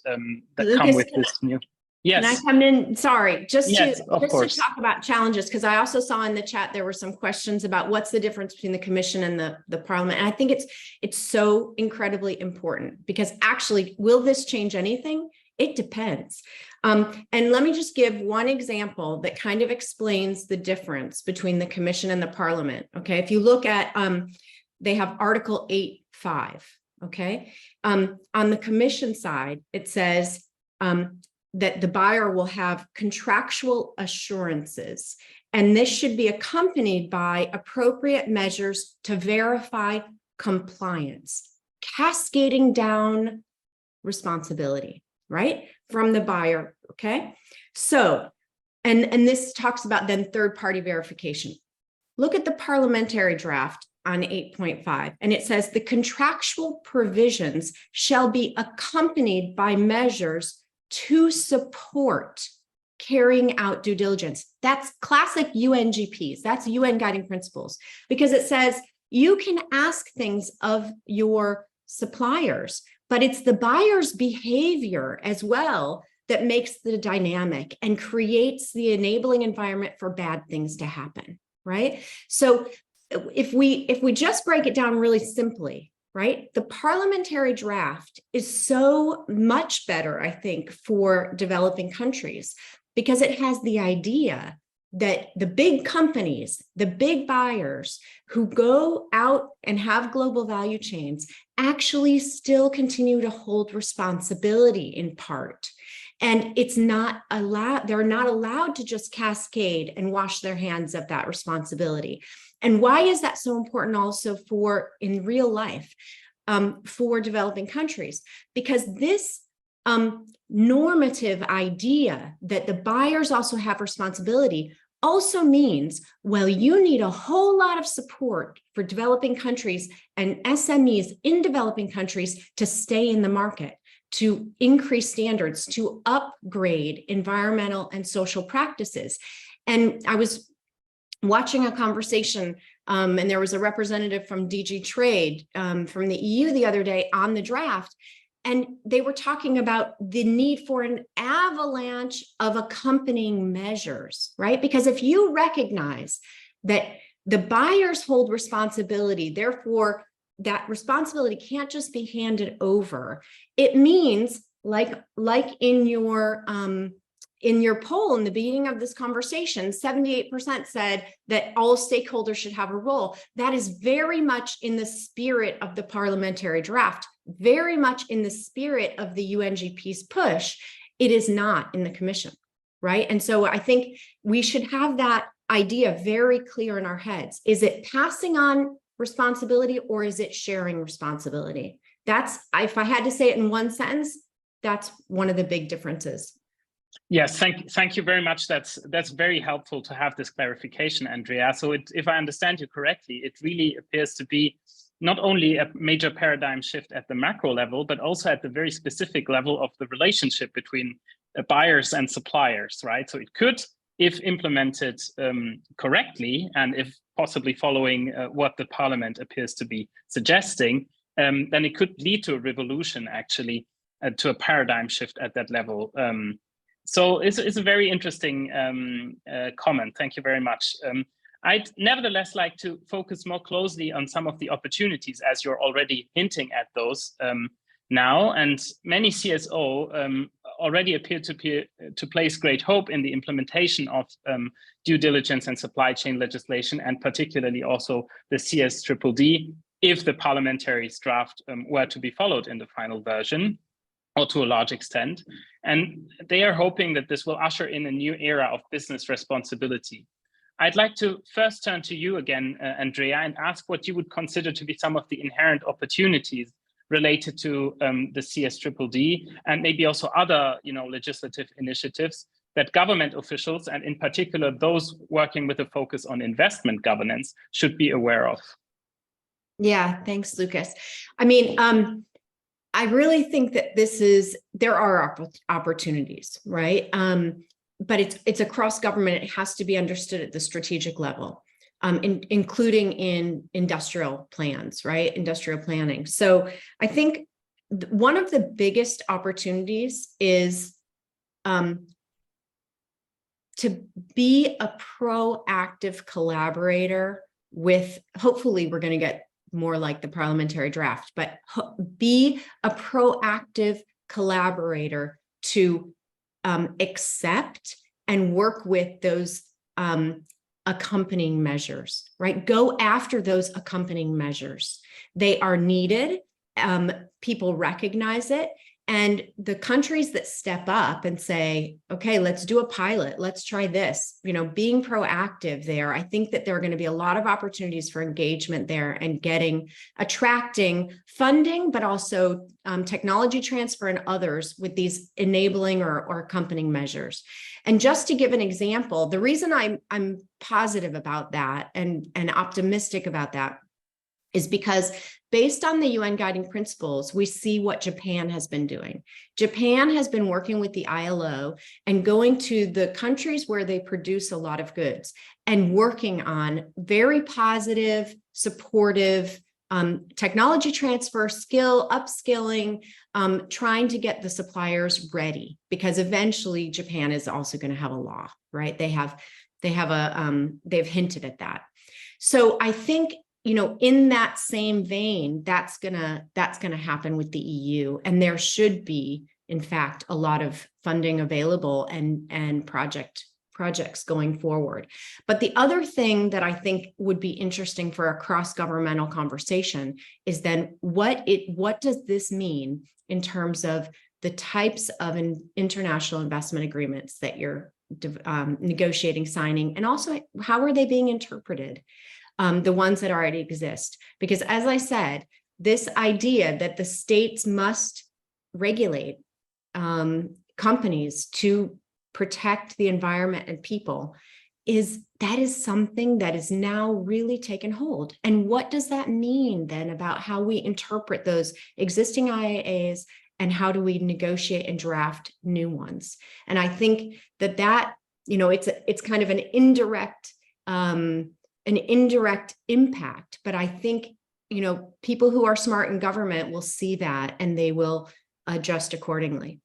Lucas, come with this new. Yes. Can I come in? Sorry, just to talk about challenges, because I also saw in the chat there were some questions about what's the difference between the Commission and the Parliament. And I think it's so incredibly important, because actually, will this change anything? It depends. And let me just give one example that kind of explains the difference between the Commission and the Parliament. Okay, if you look at, they have Article 8.5. Okay, on the Commission side, it says that the buyer will have contractual assurances, and this should be accompanied by appropriate measures to verify compliance, cascading down responsibility, right, from the buyer. Okay, so and this talks about then third-party verification. Look at the parliamentary draft on 8.5, and it says the contractual provisions shall be accompanied by measures to support carrying out due diligence. That's classic UNGPs. That's UN guiding principles, because it says you can ask things of your suppliers, but it's the buyer's behavior as well that makes the dynamic and creates the enabling environment for bad things to happen, right? So if we just break it down really simply, right? The parliamentary draft is so much better, I think, for developing countries because it has the idea that the big companies, the big buyers who go out and have global value chains actually still continue to hold responsibility in part. And it's not allowed, they're not allowed to just cascade and wash their hands of that responsibility. And why is that so important also for in real life for developing countries? Because this normative idea that the buyers also have responsibility also means, well, you need a whole lot of support for developing countries and SMEs in developing countries to stay in the market, to increase standards, to upgrade environmental and social practices. And I was watching a conversation and there was a representative from DG Trade from the EU the other day on the draft. And they were talking about the need for an avalanche of accompanying measures, right? Because if you recognize that the buyers hold responsibility, therefore that responsibility can't just be handed over. It means like in your poll in the beginning of this conversation, 78% said that all stakeholders should have a role. That is very much in the spirit of the parliamentary draft, very much in the spirit of the UNGP's push. It is not in the commission, right? And so I think we should have that idea very clear in our heads. Is it passing on responsibility or is it sharing responsibility? That's, if I had to say it in one sentence, that's one of the big differences. Yes, thank you very much. That's very helpful to have this clarification, Andrea. So if I understand you correctly, it really appears to be not only a major paradigm shift at the macro level, but also at the very specific level of the relationship between buyers and suppliers, right? So it could, if implemented correctly, and if possibly following what the parliament appears to be suggesting, then it could lead to a revolution, actually, to a paradigm shift at that level. So it's a very interesting comment. Thank you very much. I'd nevertheless like to focus more closely on some of the opportunities, as you're already hinting at those now. And many CSO already appear to place great hope in the implementation of due diligence and supply chain legislation, and particularly also the CSDDD, if the parliamentary draft were to be followed in the final version, or to a large extent. And they are hoping that this will usher in a new era of business responsibility. I'd like to first turn to you again, Andrea, and ask what you would consider to be some of the inherent opportunities related to the CSDDD and maybe also other, legislative initiatives that government officials, and in particular those working with a focus on investment governance, should be aware of. Yeah, thanks, Lucas. I mean, I really think that there are opportunities, right? But it's across government. It has to be understood at the strategic level, including in industrial plans, right? Industrial planning. So I think one of the biggest opportunities is to be a proactive collaborator with, hopefully we're going to get more like the parliamentary draft, but be a proactive collaborator to accept and work with those accompanying measures, right? Go after those accompanying measures. They are needed. People recognize it. And the countries that step up and say, okay, let's do a pilot, let's try this, being proactive there. I think that there are going to be a lot of opportunities for engagement there and attracting funding, but also technology transfer and others with these enabling or accompanying measures. And just to give an example, the reason I'm positive about that and optimistic about that is because based on the UN guiding principles, we see what Japan has been doing. Japan has been working with the ILO and going to the countries where they produce a lot of goods and working on very positive, supportive technology transfer, upskilling, trying to get the suppliers ready, because eventually Japan is also going to have a law, right? They've hinted at that. So I think, you know, in that same vein, that's gonna happen with the EU, and there should be, in fact, a lot of funding available and projects going forward. But the other thing that I think would be interesting for a cross-governmental conversation is then what does this mean in terms of the types of international investment agreements that you're negotiating, signing, and also how are they being interpreted? The ones that already exist. Because as I said, this idea that the states must regulate companies to protect the environment and people is something that is now really taken hold. And what does that mean then about how we interpret those existing IAAs and how do we negotiate and draft new ones? And I think that, you know, it's kind of an indirect impact, but I think, you know, people who are smart in government will see that and they will adjust accordingly.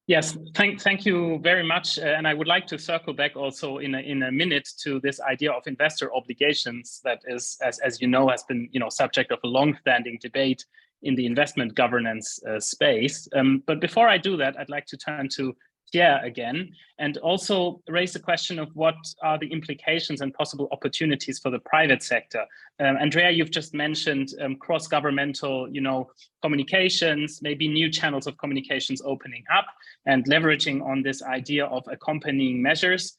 Yes, thank you very much. And I would like to circle back also in a minute to this idea of investor obligations that is, as you know, has been, you know, subject of a long-standing debate in the investment governance space. But before I do that, I'd like to turn to Pierre again and also raise the question of what are the implications and possible opportunities for the private sector. Andrea, you've just mentioned cross-governmental, you know, communications, maybe new channels of communications opening up and leveraging on this idea of accompanying measures.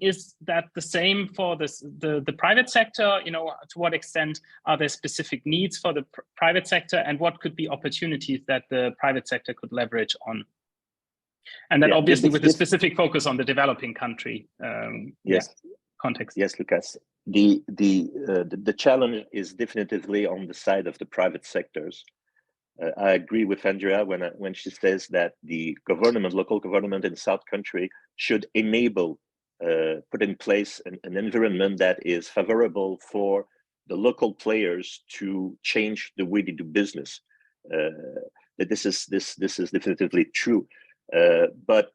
Is that the same for the private sector? You know, to what extent are there specific needs for the private sector, and what could be opportunities that the private sector could leverage on? And then obviously with a specific focus on the developing country context. Yes, Lucas. The challenge is definitively on the side of the private sectors. I agree with Andrea when she says that the government, local government in South Country should enable, put in place an environment that is favorable for the local players to change the way they do business. That this is definitively true. But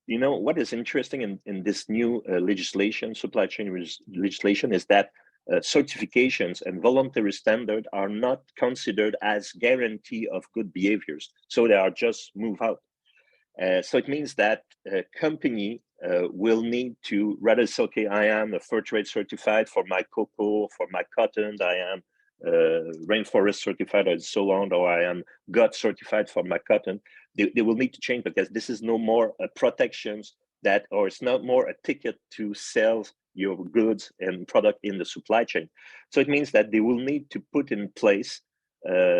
you know what is interesting in this new legislation, supply chain legislation, is that certifications and voluntary standards are not considered as guarantee of good behaviors, so they are just move out. So it means that a company will need to rather say, okay, I am a fair trade certified for my cocoa, for my cotton, I am rainforest certified and so on, or I am GOT certified for my cotton. They will need to change because this is no more protections that, or it's not more a ticket to sell your goods and product in the supply chain. So it means that they will need to put in place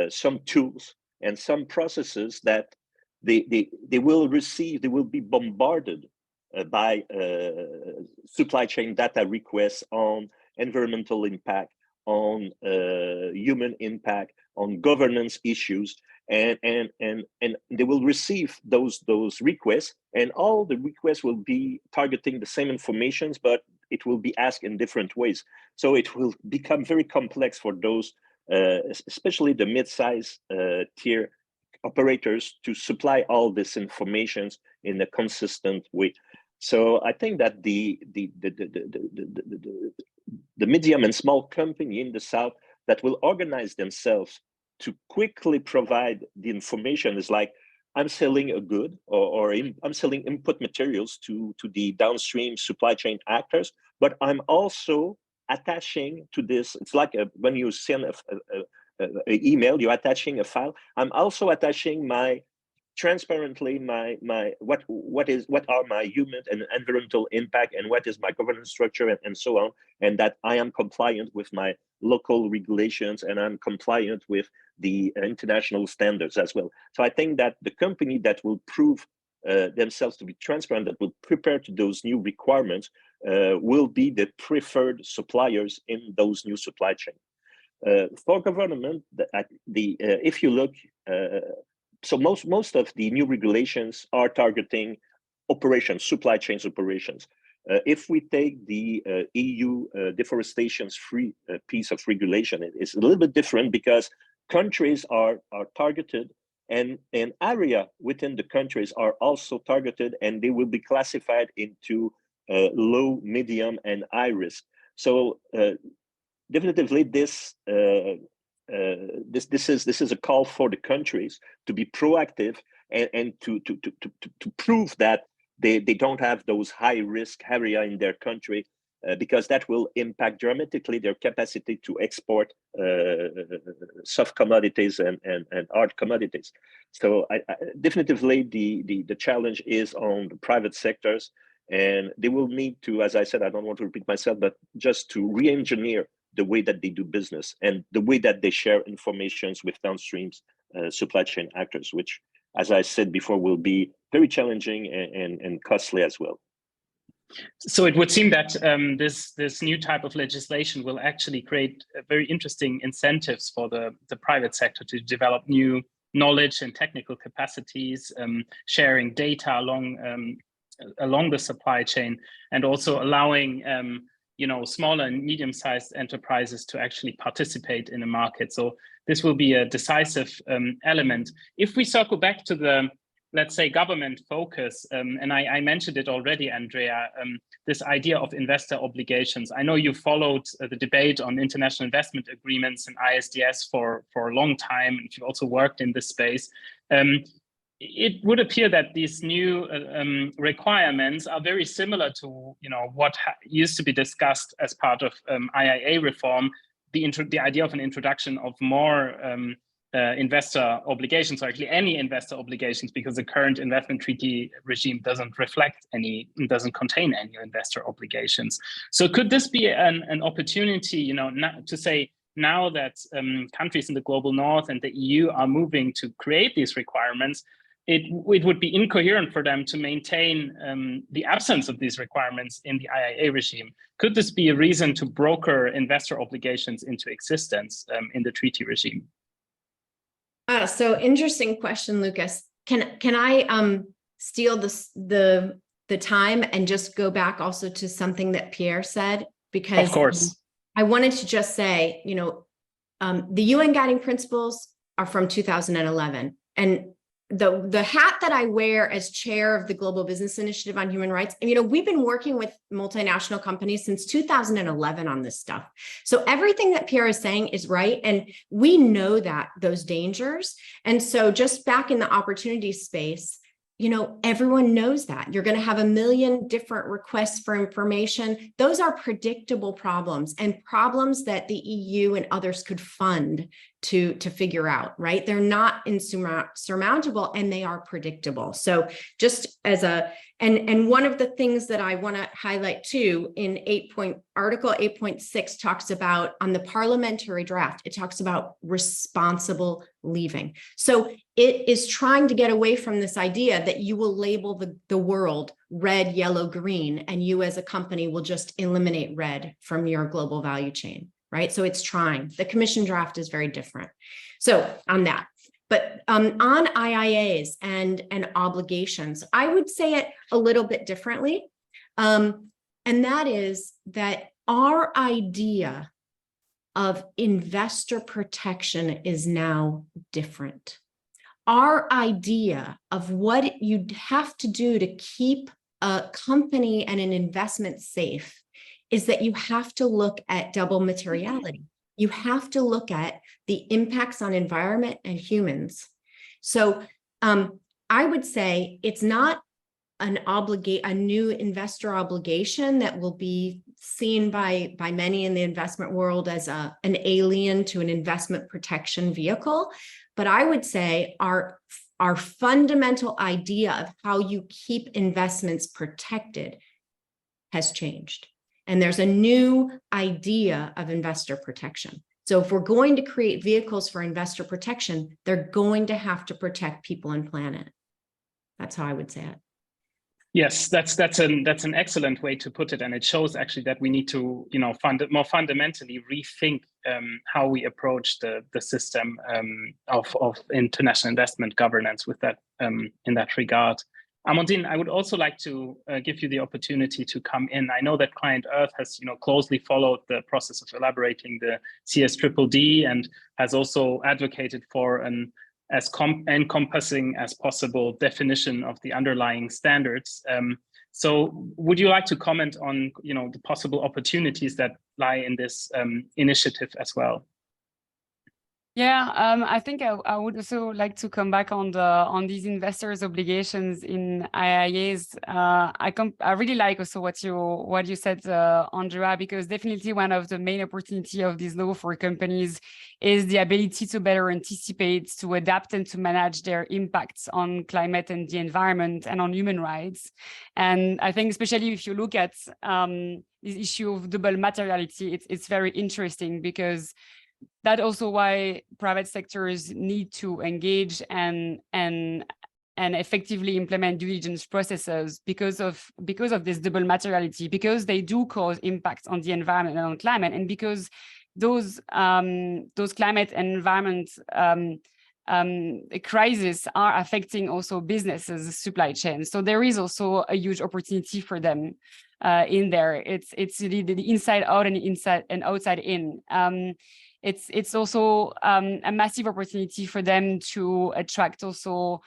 some tools and some processes that they will receive, they will be bombarded by supply chain data requests on environmental impact, on human impact, on governance issues, and they will receive those requests, and all the requests will be targeting the same informations, but it will be asked in different ways. So it will become very complex for those, especially the mid-size tier operators, to supply all this information in a consistent way. So I think that the medium and small company in the South that will organize themselves to quickly provide the information is like, I'm selling a good or I'm selling input materials to the downstream supply chain actors, but I'm also attaching to this. It's like when you send an email, you're attaching a file. I'm also attaching my transparently what are my human and environmental impact, and what is my governance structure, and so on, and that I am compliant with my local regulations and I'm compliant with the international standards as well. So I think that the company that will prove themselves to be transparent, that will prepare to those new requirements, will be the preferred suppliers in those new supply chains. For government, if you look, so most of the new regulations are targeting operations, supply chains operations. If we take the EU deforestation-free piece of regulation, it's a little bit different because countries are targeted, and an area within the countries are also targeted, and they will be classified into low, medium, and high risk. So definitively, this is a call for the countries to be proactive and to prove that they don't have those high risk area in their country, because that will impact dramatically their capacity to export soft commodities and hard commodities. So definitively the challenge is on the private sectors, and they will need to, as I said, I don't want to repeat myself, but just to re-engineer the way that they do business and the way that they share informations with downstream supply chain actors, which, as I said before, will be very challenging and costly as well. So it would seem that this new type of legislation will actually create very interesting incentives for the private sector to develop new knowledge and technical capacities, sharing data along the supply chain, and also allowing smaller and medium-sized enterprises to actually participate in the market. So this will be a decisive element. If we circle back to the, let's say, government focus, and I mentioned it already, Andrea, this idea of investor obligations. I know you followed the debate on international investment agreements and ISDS for a long time, and you've also worked in this space. It would appear that these new requirements are very similar to what used to be discussed as part of IIA reform, the idea of an introduction of more investor obligations, or actually any investor obligations, because the current investment treaty regime doesn't contain any investor obligations. So could this be an opportunity, to say, now that countries in the global north and the EU are moving to create these requirements, it would be incoherent for them to maintain the absence of these requirements in the IIA regime. Could this be a reason to broker investor obligations into existence in the treaty regime? So interesting question, Lucas. Can I steal the time and just go back also to something that Pierre said? Because of course, I wanted to just say, the UN guiding principles are from 2011, and the hat that I wear as chair of the Global Business Initiative on Human Rights, we've been working with multinational companies since 2011 on this stuff. So everything that Pierre is saying is right. And we know that those dangers. And so just back in the opportunity space, everyone knows that you're going to have a million different requests for information. Those are predictable problems, and problems that the EU and others could fund to figure out, right? They're not insurmountable, and they are predictable. So just as and one of the things that I want to highlight too, in Article 8.6 talks about, on the parliamentary draft, it talks about responsible leaving. So it is trying to get away from this idea that you will label the world red, yellow, green, and you as a company will just eliminate red from your global value chain, right? So it's trying. The Commission draft is very different. So on that. But on IIAs and obligations, I would say it a little bit differently. And that is that our idea of investor protection is now different. Our idea of what you have to do to keep a company and an investment safe is that you have to look at double materiality. You have to look at the impacts on environment and humans. So I would say it's not a new investor obligation that will be seen by many in the investment world as an alien to an investment protection vehicle. But I would say our fundamental idea of how you keep investments protected has changed. And there's a new idea of investor protection. So if we're going to create vehicles for investor protection, they're going to have to protect people and planet. That's how I would say it. Yes, that's an excellent way to put it, and it shows actually that we need to more fundamentally rethink how we approach the system of international investment governance with that in that regard. Amandine, I would also like to give you the opportunity to come in. I know that Client Earth has closely followed the process of elaborating the CSDDD and has also advocated for an as encompassing as possible definition of the underlying standards. So would you like to comment on, the possible opportunities that lie in this initiative as well? Yeah, I think I would also like to come back on these investors' obligations in IIAs. I really like also what you said, Andrea, because definitely one of the main opportunity of this law for companies is the ability to better anticipate, to adapt, and to manage their impacts on climate and the environment and on human rights. And I think especially if you look at this issue of double materiality, it's very interesting, because that's also why private sectors need to engage and effectively implement due diligence processes because of this double materiality, because they do cause impacts on the environment and on climate, and because those climate and environment crises are affecting also businesses' supply chains. So there is also a huge opportunity for them in there. It's really the inside out and inside and outside in. It's also a massive opportunity for them to attract also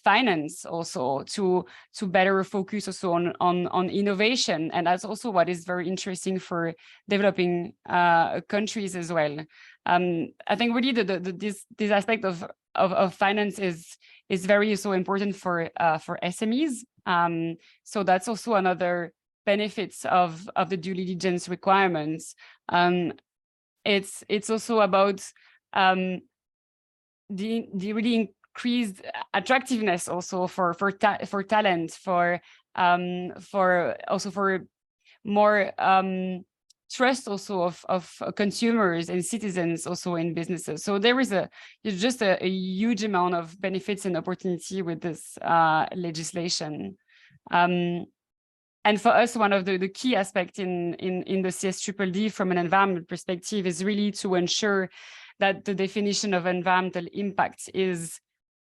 finance, also to better focus also on innovation, and that's also what is very interesting for developing countries as well. I think really this aspect of finance is very so important for SMEs. So that's also another benefits of the due diligence requirements. It's also about the really increased attractiveness also for talent, for more trust also of consumers and citizens also in businesses. So there is just a huge amount of benefits and opportunity with this legislation. And for us, one of the key aspects in the CSDDD from an environment perspective is really to ensure that the definition of environmental impact is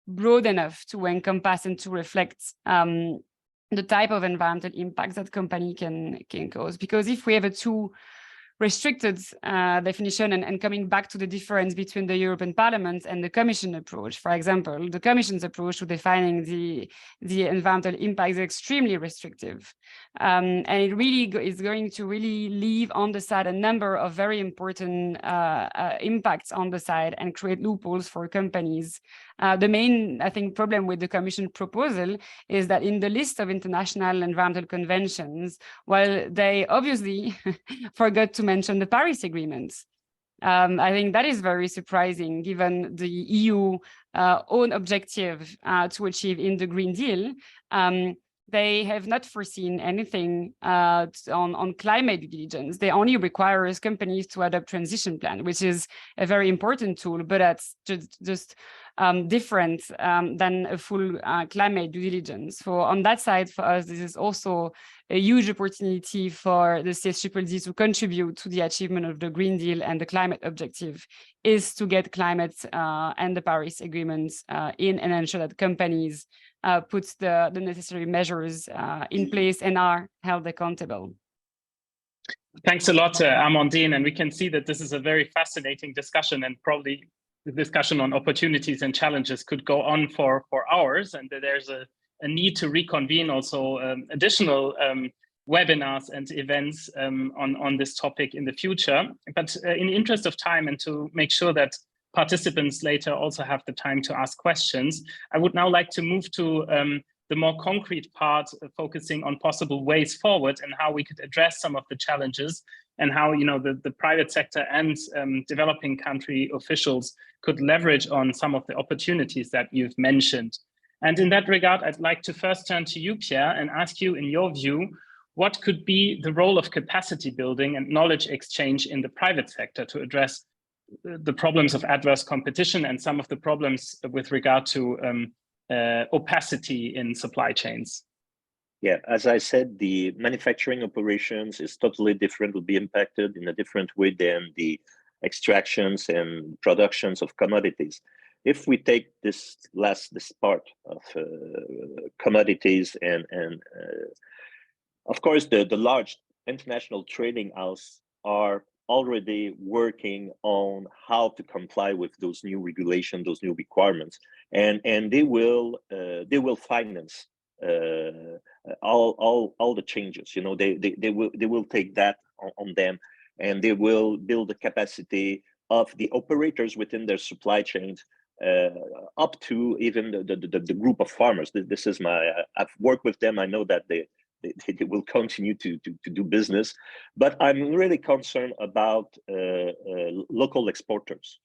broad enough to encompass and to reflect the type of environmental impact that company can cause. Because if we have a too restricted definition, and coming back to the difference between the European Parliament and the Commission approach, for example, the Commission's approach to defining the environmental impact is extremely restrictive. And it really is going to really leave on the side a number of very important impacts on the side and create loopholes for companies. The main, I think, problem with the Commission proposal is that in the list of international environmental conventions, while they obviously forgot to mention the Paris Agreement. I think that is very surprising given the EU own objective to achieve in the Green Deal. They have not foreseen anything on climate due diligence. They only require companies to adopt transition plan, which is a very important tool, but that's just different than a full climate due diligence. So on that side, for us, this is also a huge opportunity for the CSDDD to contribute to the achievement of the Green Deal, and the climate objective is to get climate and the Paris agreements in, and ensure that companies put the necessary measures in place and are held accountable. Thanks a lot, Amandine. And we can see that this is a very fascinating discussion, and probably the discussion on opportunities and challenges could go on for hours, and there's a need to reconvene also additional webinars and events on this topic in the future. But in the interest of time, and to make sure that participants later also have the time to ask questions, I would now like to move to the more concrete part, focusing on possible ways forward and how we could address some of the challenges, and how the private sector and developing country officials could leverage on some of the opportunities that you've mentioned. And in that regard, I'd like to first turn to you, Pierre, and ask you, in your view, what could be the role of capacity building and knowledge exchange in the private sector to address the problems of adverse competition and some of the problems with regard to opacity in supply chains? Yeah, as I said, the manufacturing operations is totally different, will be impacted in a different way than the extractions and productions of commodities. If we take this part of commodities and of course, the large international trading houses are already working on how to comply with those new regulations, those new requirements, and they will finance all the changes. You know, they will take that on them, and they will build the capacity of the operators within their supply chains, up to even the group of farmers. This is I've worked with them. I know that they will continue to do business, but I'm really concerned about local exporters.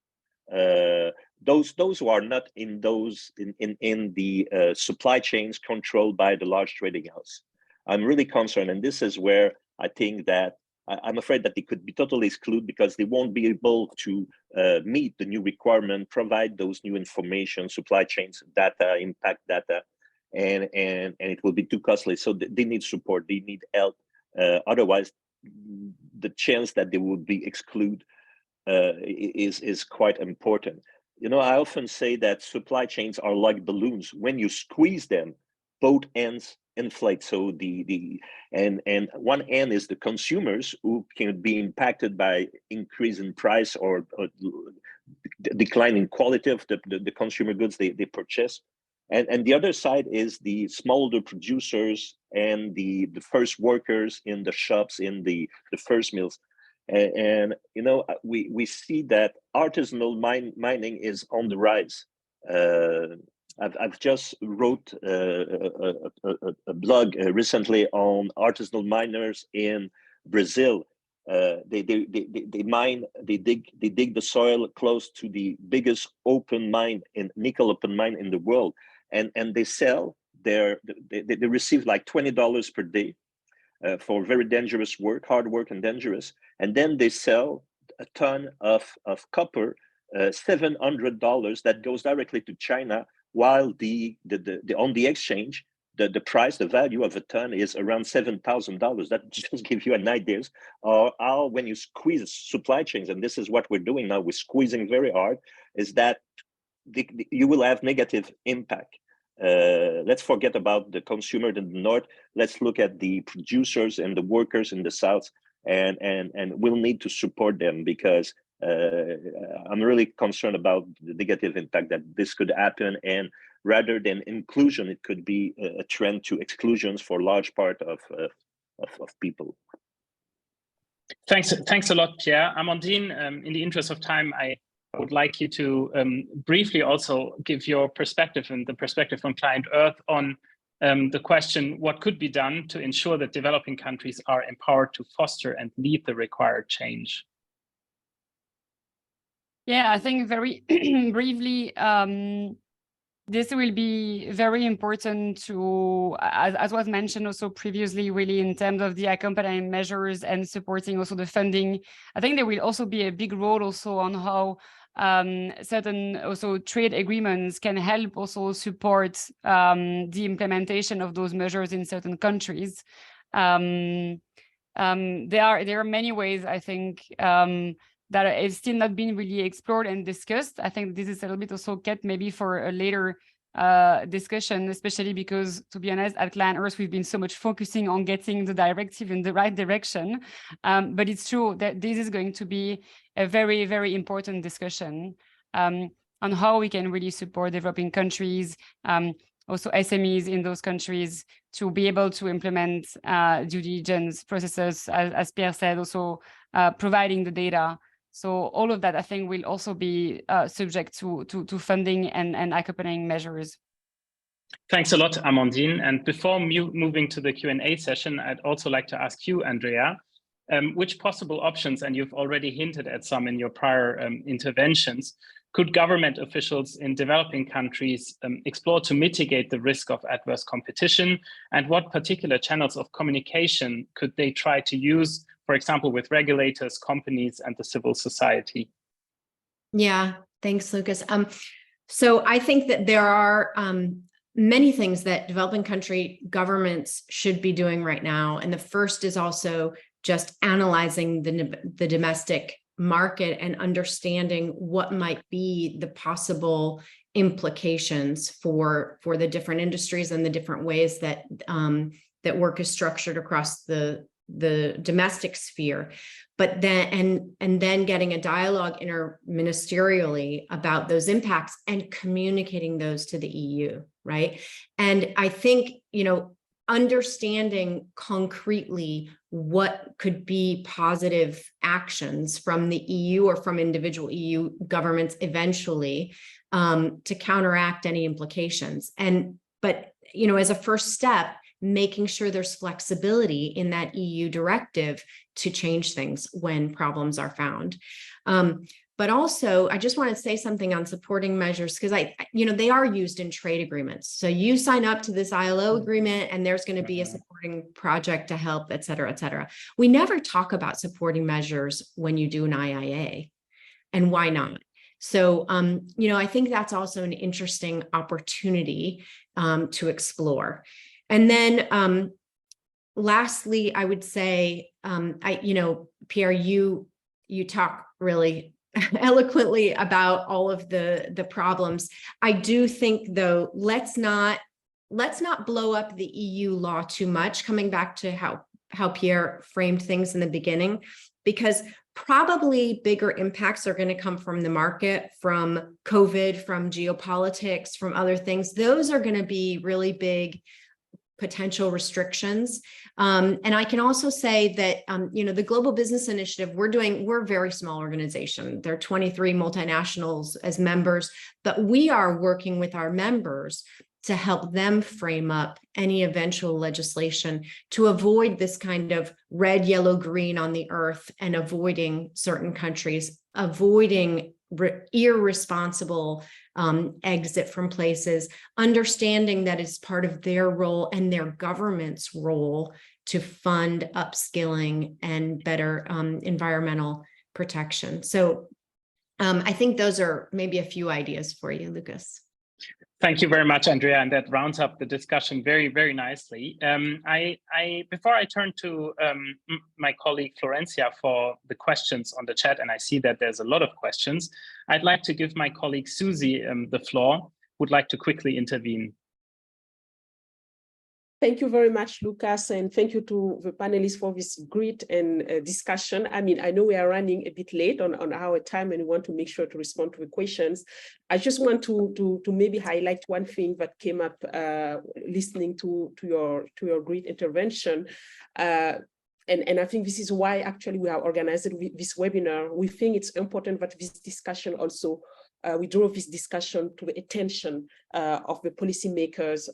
Those who are not in the supply chains controlled by the large trading house. I'm really concerned, and this is where I think that I'm afraid that they could be totally excluded, because they won't be able to meet the new requirement, provide those new information, supply chains data, impact data, and it will be too costly. So they need support, they need help. Otherwise, the chance that they would be excluded is quite important. You know, I often say that supply chains are like balloons. When you squeeze them, both ends inflate. So and one end is the consumers, who can be impacted by increase in price or decline in quality of the consumer goods they purchase. And the other side is the smallholder producers and the first workers in the shops, in the first mills. And you know, we see that artisanal mining is on the rise. I've just wrote a blog recently on artisanal miners in Brazil. They dig the soil close to the biggest nickel open mine in the world, and they sell they receive like $20 per day for very dangerous work, hard work and dangerous, and then they sell a ton of copper, $700 that goes directly to China, while on the exchange, the price, the value of a ton is around $7,000. That just gives you an idea of how, when you squeeze supply chains, and this is what we're doing now, we're squeezing very hard, is that you will have negative impact. Let's forget about the consumer in the north. Let's look at the producers and the workers in the south, and we'll need to support them, because I'm really concerned about the negative impact that this could happen. And rather than inclusion, it could be a trend to exclusions for a large part of people. Thanks a lot, Pierre. Amandine, in the interest of time, I would like you to briefly also give your perspective and the perspective from Client Earth on the question, what could be done to ensure that developing countries are empowered to foster and lead the required change? Yeah, I think very briefly, this will be very important to, as was mentioned also previously, really in terms of the accompanying measures and supporting also the funding. I think there will also be a big role also on how certain also trade agreements can help also support the implementation of those measures in certain countries. There are many ways, I think, that is still not been really explored and discussed. I think this is a little bit also kept maybe for a later discussion, especially because, to be honest, at Client Earth, we've been so much focusing on getting the directive in the right direction. But it's true that this is going to be a very, very important discussion on how we can really support developing countries, also SMEs in those countries, to be able to implement due diligence processes, as Pierre said, also providing the data. So all of that, I think, will also be subject to funding and accompanying measures. Thanks a lot, Amandine. And before moving to the Q&A session, I'd also like to ask you, Andrea, which possible options, and you've already hinted at some in your prior interventions, could government officials in developing countries explore to mitigate the risk of adverse competition? And what particular channels of communication could they try to use, for example, with regulators, companies, and the civil society? Yeah, thanks, Lucas. So I think that there are many things that developing country governments should be doing right now. And the first is also just analyzing the domestic market and understanding what might be the possible implications for the different industries and the different ways that that work is structured across the the domestic sphere, but then and then getting a dialogue interministerially about those impacts and communicating those to the EU, right? And I think, you know, understanding concretely what could be positive actions from the EU or from individual EU governments eventually to counteract any implications. But, you know, as a first step, making sure there's flexibility in that EU directive to change things when problems are found. But also, I just want to say something on supporting measures, because you know, they are used in trade agreements. So you sign up to this ILO agreement and there's going to be a supporting project to help, et cetera, et cetera. We never talk about supporting measures when you do an IIA, and why not? So, you know, I think that's also an interesting opportunity to explore. And then lastly, I would say, you know, Pierre, you talk really eloquently about all of the problems. I do think, though, let's not blow up the EU law too much, coming back to how Pierre framed things in the beginning, because probably bigger impacts are going to come from the market, from COVID, from geopolitics, from other things. Those are going to be really big potential restrictions. And I can also say that, you know, the Global Business Initiative, we're a very small organization. There are 23 multinationals as members, but we are working with our members to help them frame up any eventual legislation to avoid this kind of red, yellow, green on the earth, and avoiding certain countries, avoiding irresponsible exit from places, understanding that it's part of their role and their government's role to fund upskilling and better environmental protection. So I think those are maybe a few ideas for you, Lucas. Thank you very much, Andrea, and that rounds up the discussion very, very nicely. Before I turn to my colleague Florencia for the questions on the chat, and I see that there's a lot of questions, I'd like to give my colleague Susie the floor, would like to quickly intervene. Thank you very much, Lucas, and thank you to the panelists for this great discussion. I mean, I know we are running a bit late on our time, and we want to make sure to respond to the questions. I just want to maybe highlight one thing that came up listening to your great intervention. And I think this is why actually we are organizing this webinar. We think it's important that this discussion also we drove this discussion to the attention of the policymakers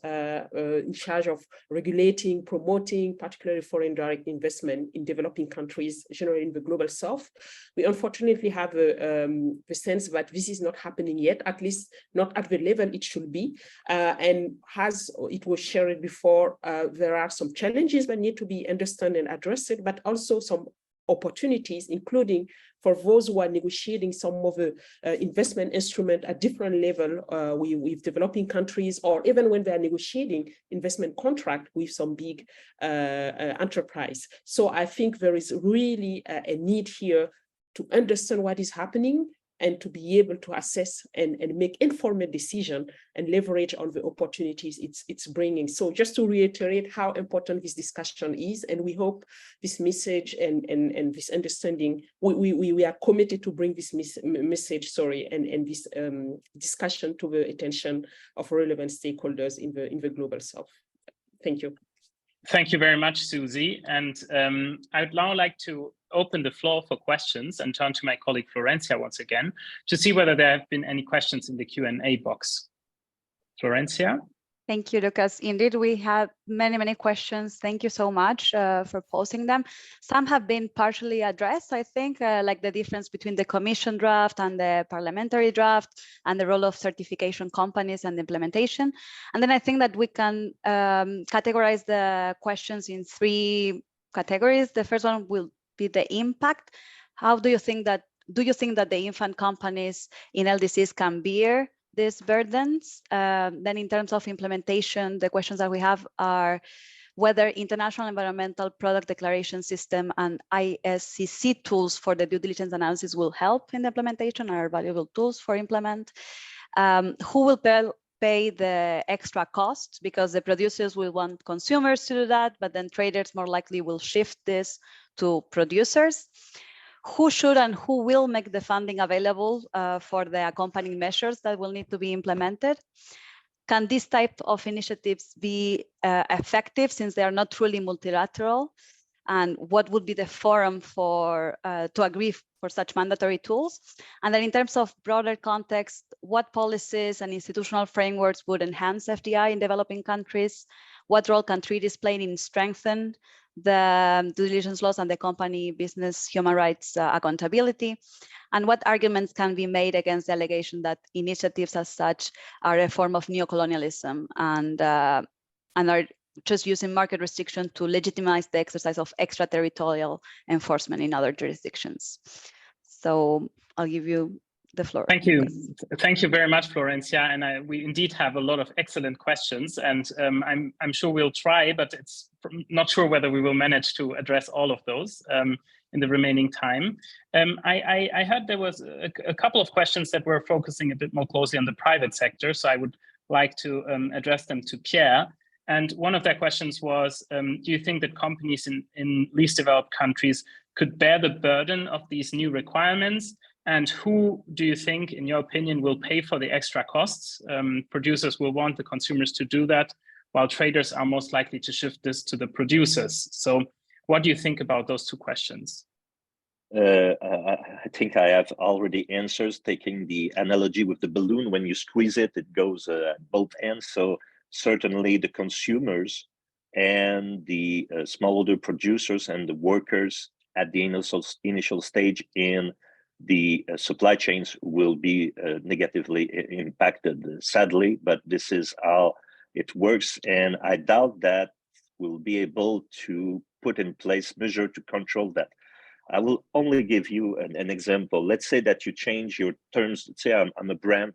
in charge of regulating, promoting, particularly foreign direct investment in developing countries, generally in the global south. We unfortunately have the sense that this is not happening yet, at least not at the level it should be. And as it was shared before, there are some challenges that need to be understood and addressed, but also some opportunities, including for those who are negotiating some of the investment instrument at different level with developing countries, or even when they are negotiating investment contract with some big enterprise. So I think there is really a need here to understand what is happening and to be able to assess and make informed decision and leverage on the opportunities it's bringing. So just to reiterate how important this discussion is, and we hope this message and this understanding, we are committed to bring this message, and this discussion to the attention of relevant stakeholders in the global south. Thank you. Thank you very much, Susie. And I'd now like to open the floor for questions and turn to my colleague Florencia once again to see whether there have been any questions in the Q&A box. Florencia? Thank you, Lucas. Indeed, we have many questions. Thank you so much for posing them. Some have been partially addressed, I think, like the difference between the Commission draft and the parliamentary draft, and the role of certification companies and implementation. And then I think that we can categorize the questions in 3 categories. The first one will be the impact. How do you think that the infant companies in LDCs can bear these burdens? Then in terms of implementation, the questions that we have are whether international environmental product declaration system and ISCC tools for the due diligence analysis will help in the implementation, are valuable tools for implement. Who will pay the extra costs because the producers will want consumers to do that, but then traders more likely will shift this to producers. Who should and who will make the funding available for the accompanying measures that will need to be implemented? Can this type of initiatives be effective since they are not truly multilateral? And what would be the forum for to agree for such mandatory tools? And then in terms of broader context, what policies and institutional frameworks would enhance FDI in developing countries? What role can treaties play in strengthen the due diligence laws and the company business human rights accountability? And what arguments can be made against the allegation that initiatives as such are a form of neocolonialism and are just using market restriction to legitimize the exercise of extraterritorial enforcement in other jurisdictions? So I'll give you the floor. Thank you. Thank you very much, Florencia. And we indeed have a lot of excellent questions, and I'm sure we'll try, but it's not sure whether we will manage to address all of those in the remaining time. I heard there was a couple of questions that were focusing a bit more closely on the private sector, so I would like to address them to Pierre. And one of their questions was, do you think that companies in least developed countries could bear the burden of these new requirements? And who do you think, in your opinion, will pay for the extra costs? Producers will want the consumers to do that, while traders are most likely to shift this to the producers. So what do you think about those two questions? I think I have already answers, taking the analogy with the balloon. When you squeeze it, it goes at both ends. So certainly the consumers and the smallholder producers and the workers at the initial stage in the supply chains will be negatively impacted, sadly, but this is how it works. And I doubt that we'll be able to put in place measures to control that. I will only give you an example. Let's say that you change your terms. Let's say I'm a brand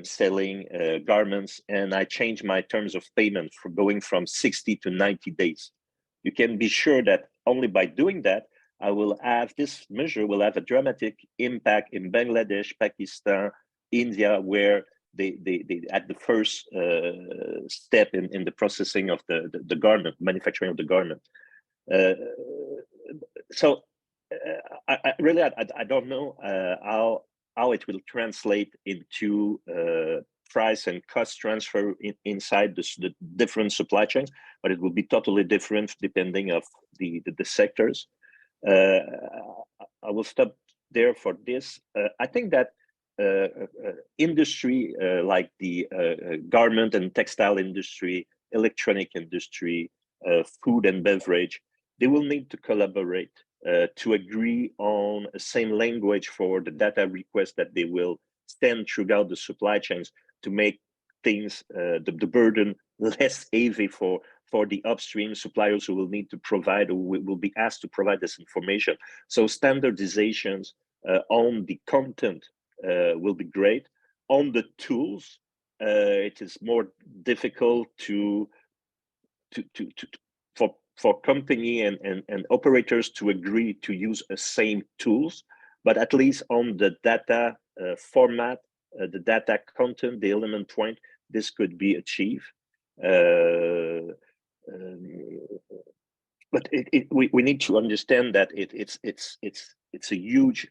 selling garments, and I change my terms of payment for going from 60 to 90 days. You can be sure that only by doing that, this measure will have a dramatic impact in Bangladesh, Pakistan, India, where they at the first step in the processing of the garment, manufacturing of the garment. So I really don't know how it will translate into price and cost transfer inside the different supply chains, but it will be totally different depending of the sectors. I will stop there for this. I think that industry like the garment and textile industry, electronic industry, food and beverage, they will need to collaborate to agree on the same language for the data requests that they will send throughout the supply chains to make things, the burden less heavy for the upstream suppliers who will need to provide, or will be asked to provide this information. So standardizations on the content will be great. On the tools, it is more difficult for company and operators to agree to use the same tools, but at least on the data format, the data content, the element point, this could be achieved. But we need to understand that it's a huge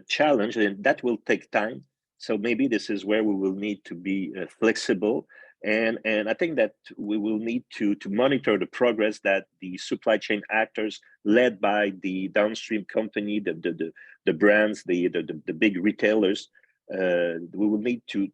challenge, and that will take time. So maybe this is where we will need to be flexible, and I think that we will need to monitor the progress that the supply chain actors, led by the downstream company, the brands, the big retailers. We will need to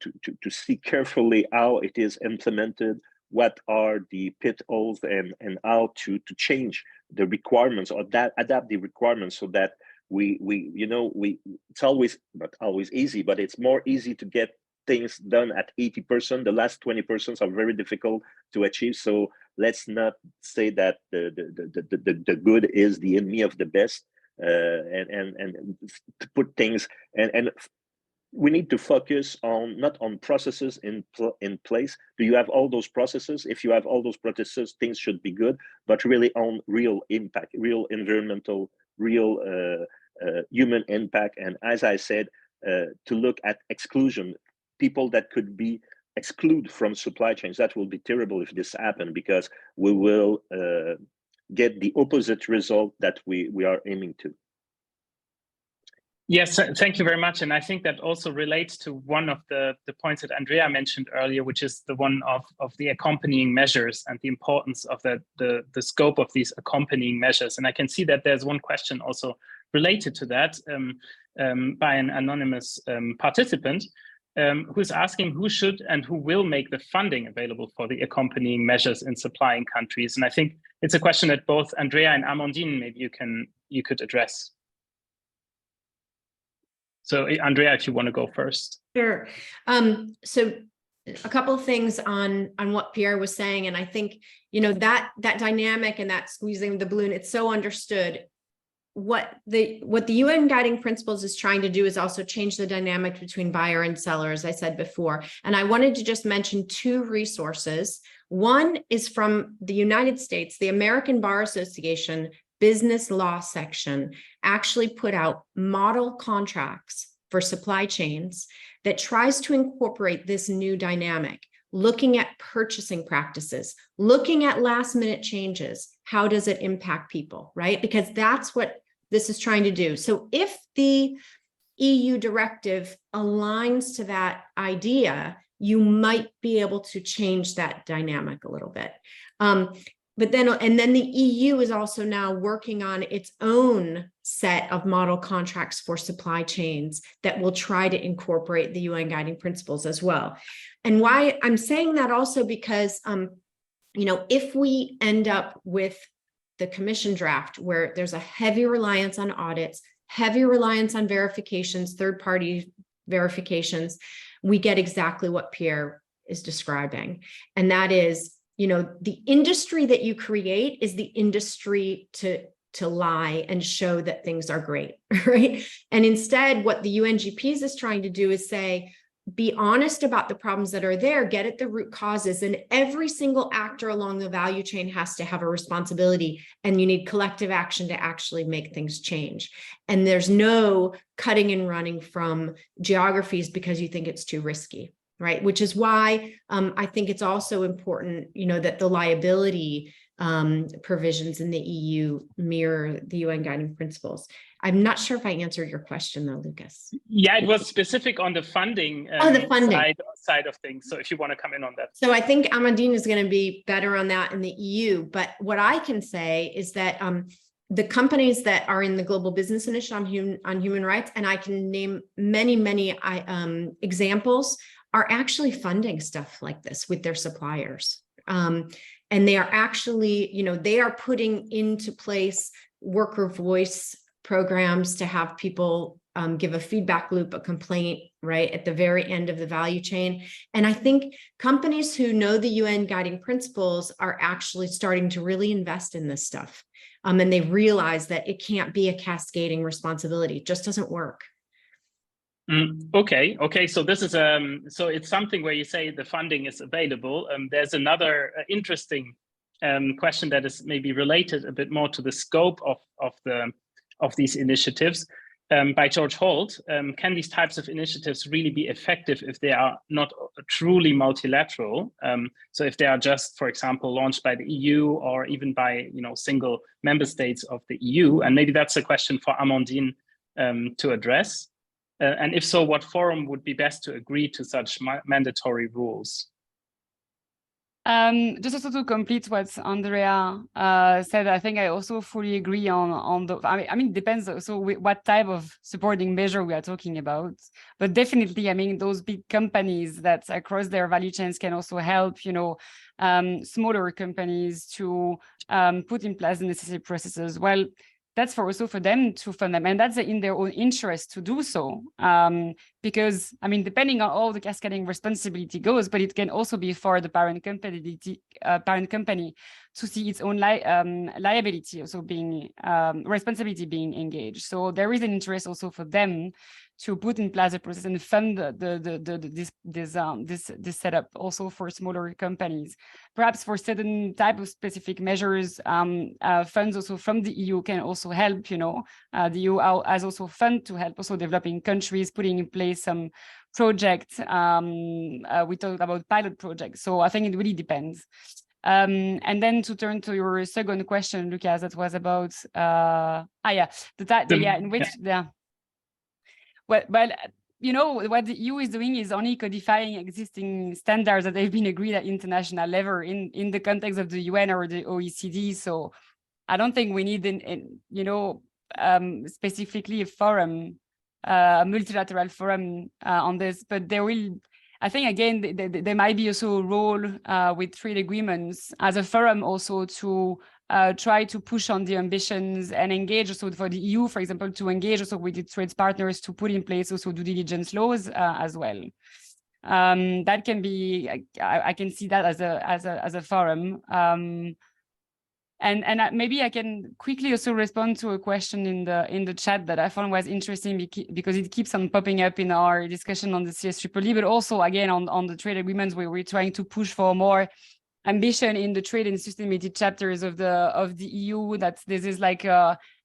see carefully how it is implemented, what are the pitfalls, and how to change the requirements, or adapt the requirements, so that it's always not always easy, but it's more easy to get things done at 80%. The last 20% are very difficult to achieve. So let's not say that the good is the enemy of the best, and to put things and we need to focus on not on processes in place. Do you have all those processes? If you have all those processes, things should be good, but really on real impact, real environmental, real human impact. And as I said, to look at exclusion, people that could be exclude from supply chains. That will be terrible if this happens, because we will get the opposite result that we are aiming to. Yes, thank you very much. And I think that also relates to one of the points that Andrea mentioned earlier, which is the one of the accompanying measures and the importance of the scope of these accompanying measures. And I can see that there's one question also related to that by an anonymous participant who's asking who should and who will make the funding available for the accompanying measures in supplying countries. And I think it's a question that both Andrea and Amandine, maybe you could address. So Andrea, if you want to go first. Sure. So a couple of things on what Pierre was saying. And I think, that dynamic and that squeezing the balloon, it's so understood. What the UN guiding principles is trying to do is also change the dynamic between buyer and seller, as I said before. And I wanted to just mention two resources. One is from the United States. The American Bar Association business law section actually put out model contracts for supply chains that tries to incorporate this new dynamic, looking at purchasing practices, looking at last minute changes. How does it impact people, right? Because that's what this is trying to do. So if the EU directive aligns to that idea, you might be able to change that dynamic a little bit. But then the EU is also now working on its own set of model contracts for supply chains that will try to incorporate the UN guiding principles as well. And why I'm saying that also because, if we end up with the Commission draft where there's a heavy reliance on audits, heavy reliance on verifications, third-party verifications, we get exactly what Pierre is describing. And that is, the industry that you create is the industry to lie and show that things are great, right? And instead, what the UNGPs is trying to do is say, be honest about the problems that are there, get at the root causes, and every single actor along the value chain has to have a responsibility, and you need collective action to actually make things change. And there's no cutting and running from geographies because you think it's too risky. Right, which is why I think it's also important, that the liability provisions in the EU mirror the UN guiding principles. I'm not sure if I answered your question though, Lucas. Yeah, it was specific on the funding, side of things. So if you want to come in on that. So I think Amandine is going to be better on that in the EU. But what I can say is that the companies that are in the Global Business Initiative on human rights, and I can name many examples, are actually funding stuff like this with their suppliers. And they are actually, they are putting into place worker voice programs to have people give a feedback loop, a complaint, right, at the very end of the value chain. And I think companies who know the UN guiding principles are actually starting to really invest in this stuff. And they realize that it can't be a cascading responsibility. It just doesn't work. Okay. So this is so it's something where you say the funding is available. There's another interesting question that is maybe related a bit more to the scope of these initiatives by George Holt. Can these types of initiatives really be effective if they are not truly multilateral? So if they are just, for example, launched by the EU or even by single member states of the EU? And maybe that's a question for Amandine to address. And if so, what forum would be best to agree to such mandatory rules? Just also to complete what Andrea said, I think I also fully agree on the, I mean, it depends also what type of supporting measure we are talking about. But definitely, I mean, those big companies that across their value chains can also help, smaller companies to put in place the necessary processes. Well, that's also for them to fund them, and that's in their own interest to do so. Because, I mean, depending on how the cascading responsibility goes, but it can also be for the parent company to see its own liability also being responsibility being engaged. So there is an interest also for them to put in place a process and fund this setup also for smaller companies. Perhaps for certain type of specific measures, funds also from the EU can also help. The EU has also fund to help also developing countries putting in place some project. We talked about pilot projects. So I think it really depends. And then to turn to your second question, Lucas, that was about Well, you know, what the EU is doing is only codifying existing standards that have been agreed at international level in the context of the UN or the OECD. So I don't think we need, specifically a forum, a multilateral forum on this, but there will, I think, again, there might be also a role with trade agreements as a forum also to try to push on the ambitions and engage also for the EU, for example, to engage also with its trade partners to put in place also due diligence laws as well. That can be, I can see that as a forum. And maybe I can quickly also respond to a question in the chat that I found was interesting because it keeps on popping up in our discussion on the CSEEE, but also again on the trade agreements where we're trying to push for more ambition in the trade and sustainability chapters of the EU. That this is like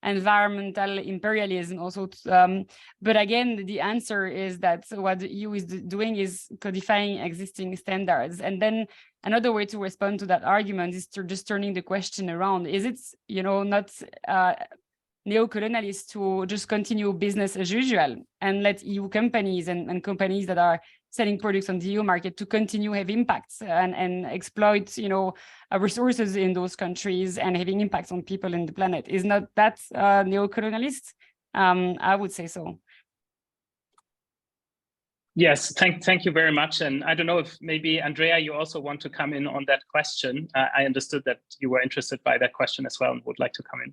environmental imperialism also. But again, the answer is that what the EU is doing is codifying existing standards. And then another way to respond to that argument is to just turning the question around. Is it, not neo-colonialist to just continue business as usual and let EU companies and companies that are selling products on the EU market to continue have impacts and exploit, resources in those countries and having impacts on people and the planet? Is not that neo-colonialist? I would say so. Yes, thank you very much. And I don't know if maybe, Andrea, you also want to come in on that question. I understood that you were interested by that question as well and would like to come in.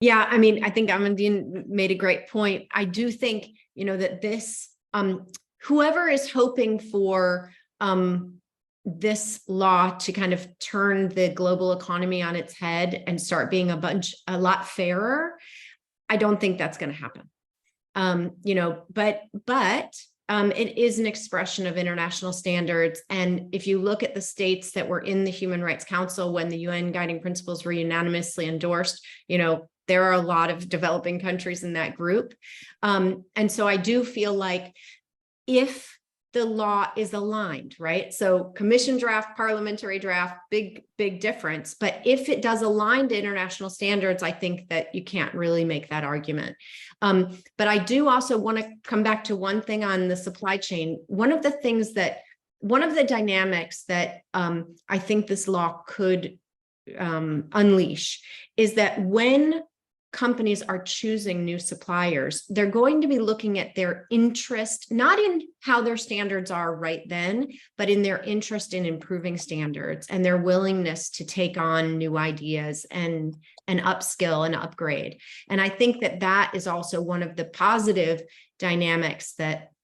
Yeah, I mean, I think Amandine made a great point. I do think, that this, whoever is hoping for this law to kind of turn the global economy on its head and start being a lot fairer, I don't think that's going to happen. But it is an expression of international standards. And if you look at the states that were in the Human Rights Council when the UN Guiding Principles were unanimously endorsed, there are a lot of developing countries in that group. And so I do feel like if the law is aligned, right? So commission draft, parliamentary draft, big difference. But if it does align to international standards, I think that you can't really make that argument. But I do also want to come back to one thing on the supply chain. One of the dynamics that I think this law could unleash is that when companies are choosing new suppliers, they're going to be looking at their interest, not in how their standards are right then, but in their interest in improving standards and their willingness to take on new ideas and upskill and upgrade. And I think that is also one of the positive dynamics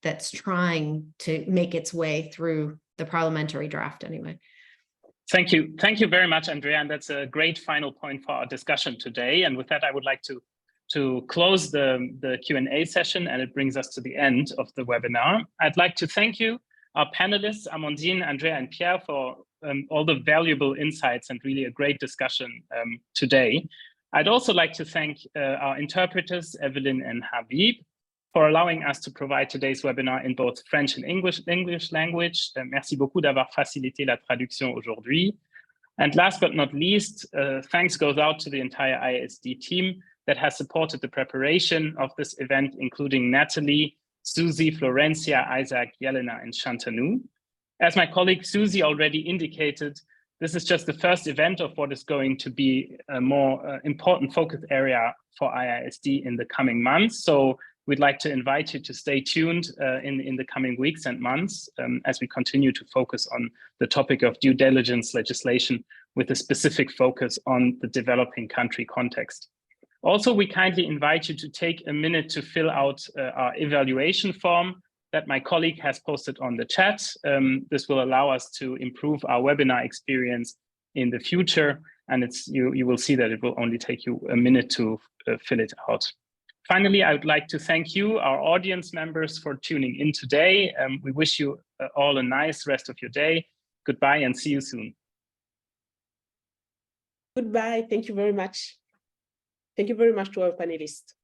that's trying to make its way through the parliamentary draft anyway. Thank you very much, Andrea. And that's a great final point for our discussion today. And with that, I would like to close the Q&A session, and it brings us to the end of the webinar. I'd like to thank you, our panelists, Amandine, Andrea, and Pierre, for all the valuable insights and really a great discussion today. I'd also like to thank our interpreters, Evelyn and Habib, for allowing us to provide today's webinar in both French and English language. Merci beaucoup d'avoir facilité la traduction aujourd'hui. And last but not least, thanks goes out to the entire IISD team that has supported the preparation of this event, including Natalie, Susie, Florencia, Isaac, Yelena, and Shantanu. As my colleague Susie already indicated, this is just the first event of what is going to be a more important focus area for IISD in the coming months. So we'd like to invite you to stay tuned in the coming weeks and months as we continue to focus on the topic of due diligence legislation with a specific focus on the developing country context. Also, we kindly invite you to take a minute to fill out our evaluation form that my colleague has posted on the chat. This will allow us to improve our webinar experience in the future. And you will see that it will only take you a minute to fill it out. Finally, I would like to thank you, our audience members, for tuning in today. We wish you all a nice rest of your day. Goodbye and see you soon. Goodbye. Thank you very much. Thank you very much to our panelists.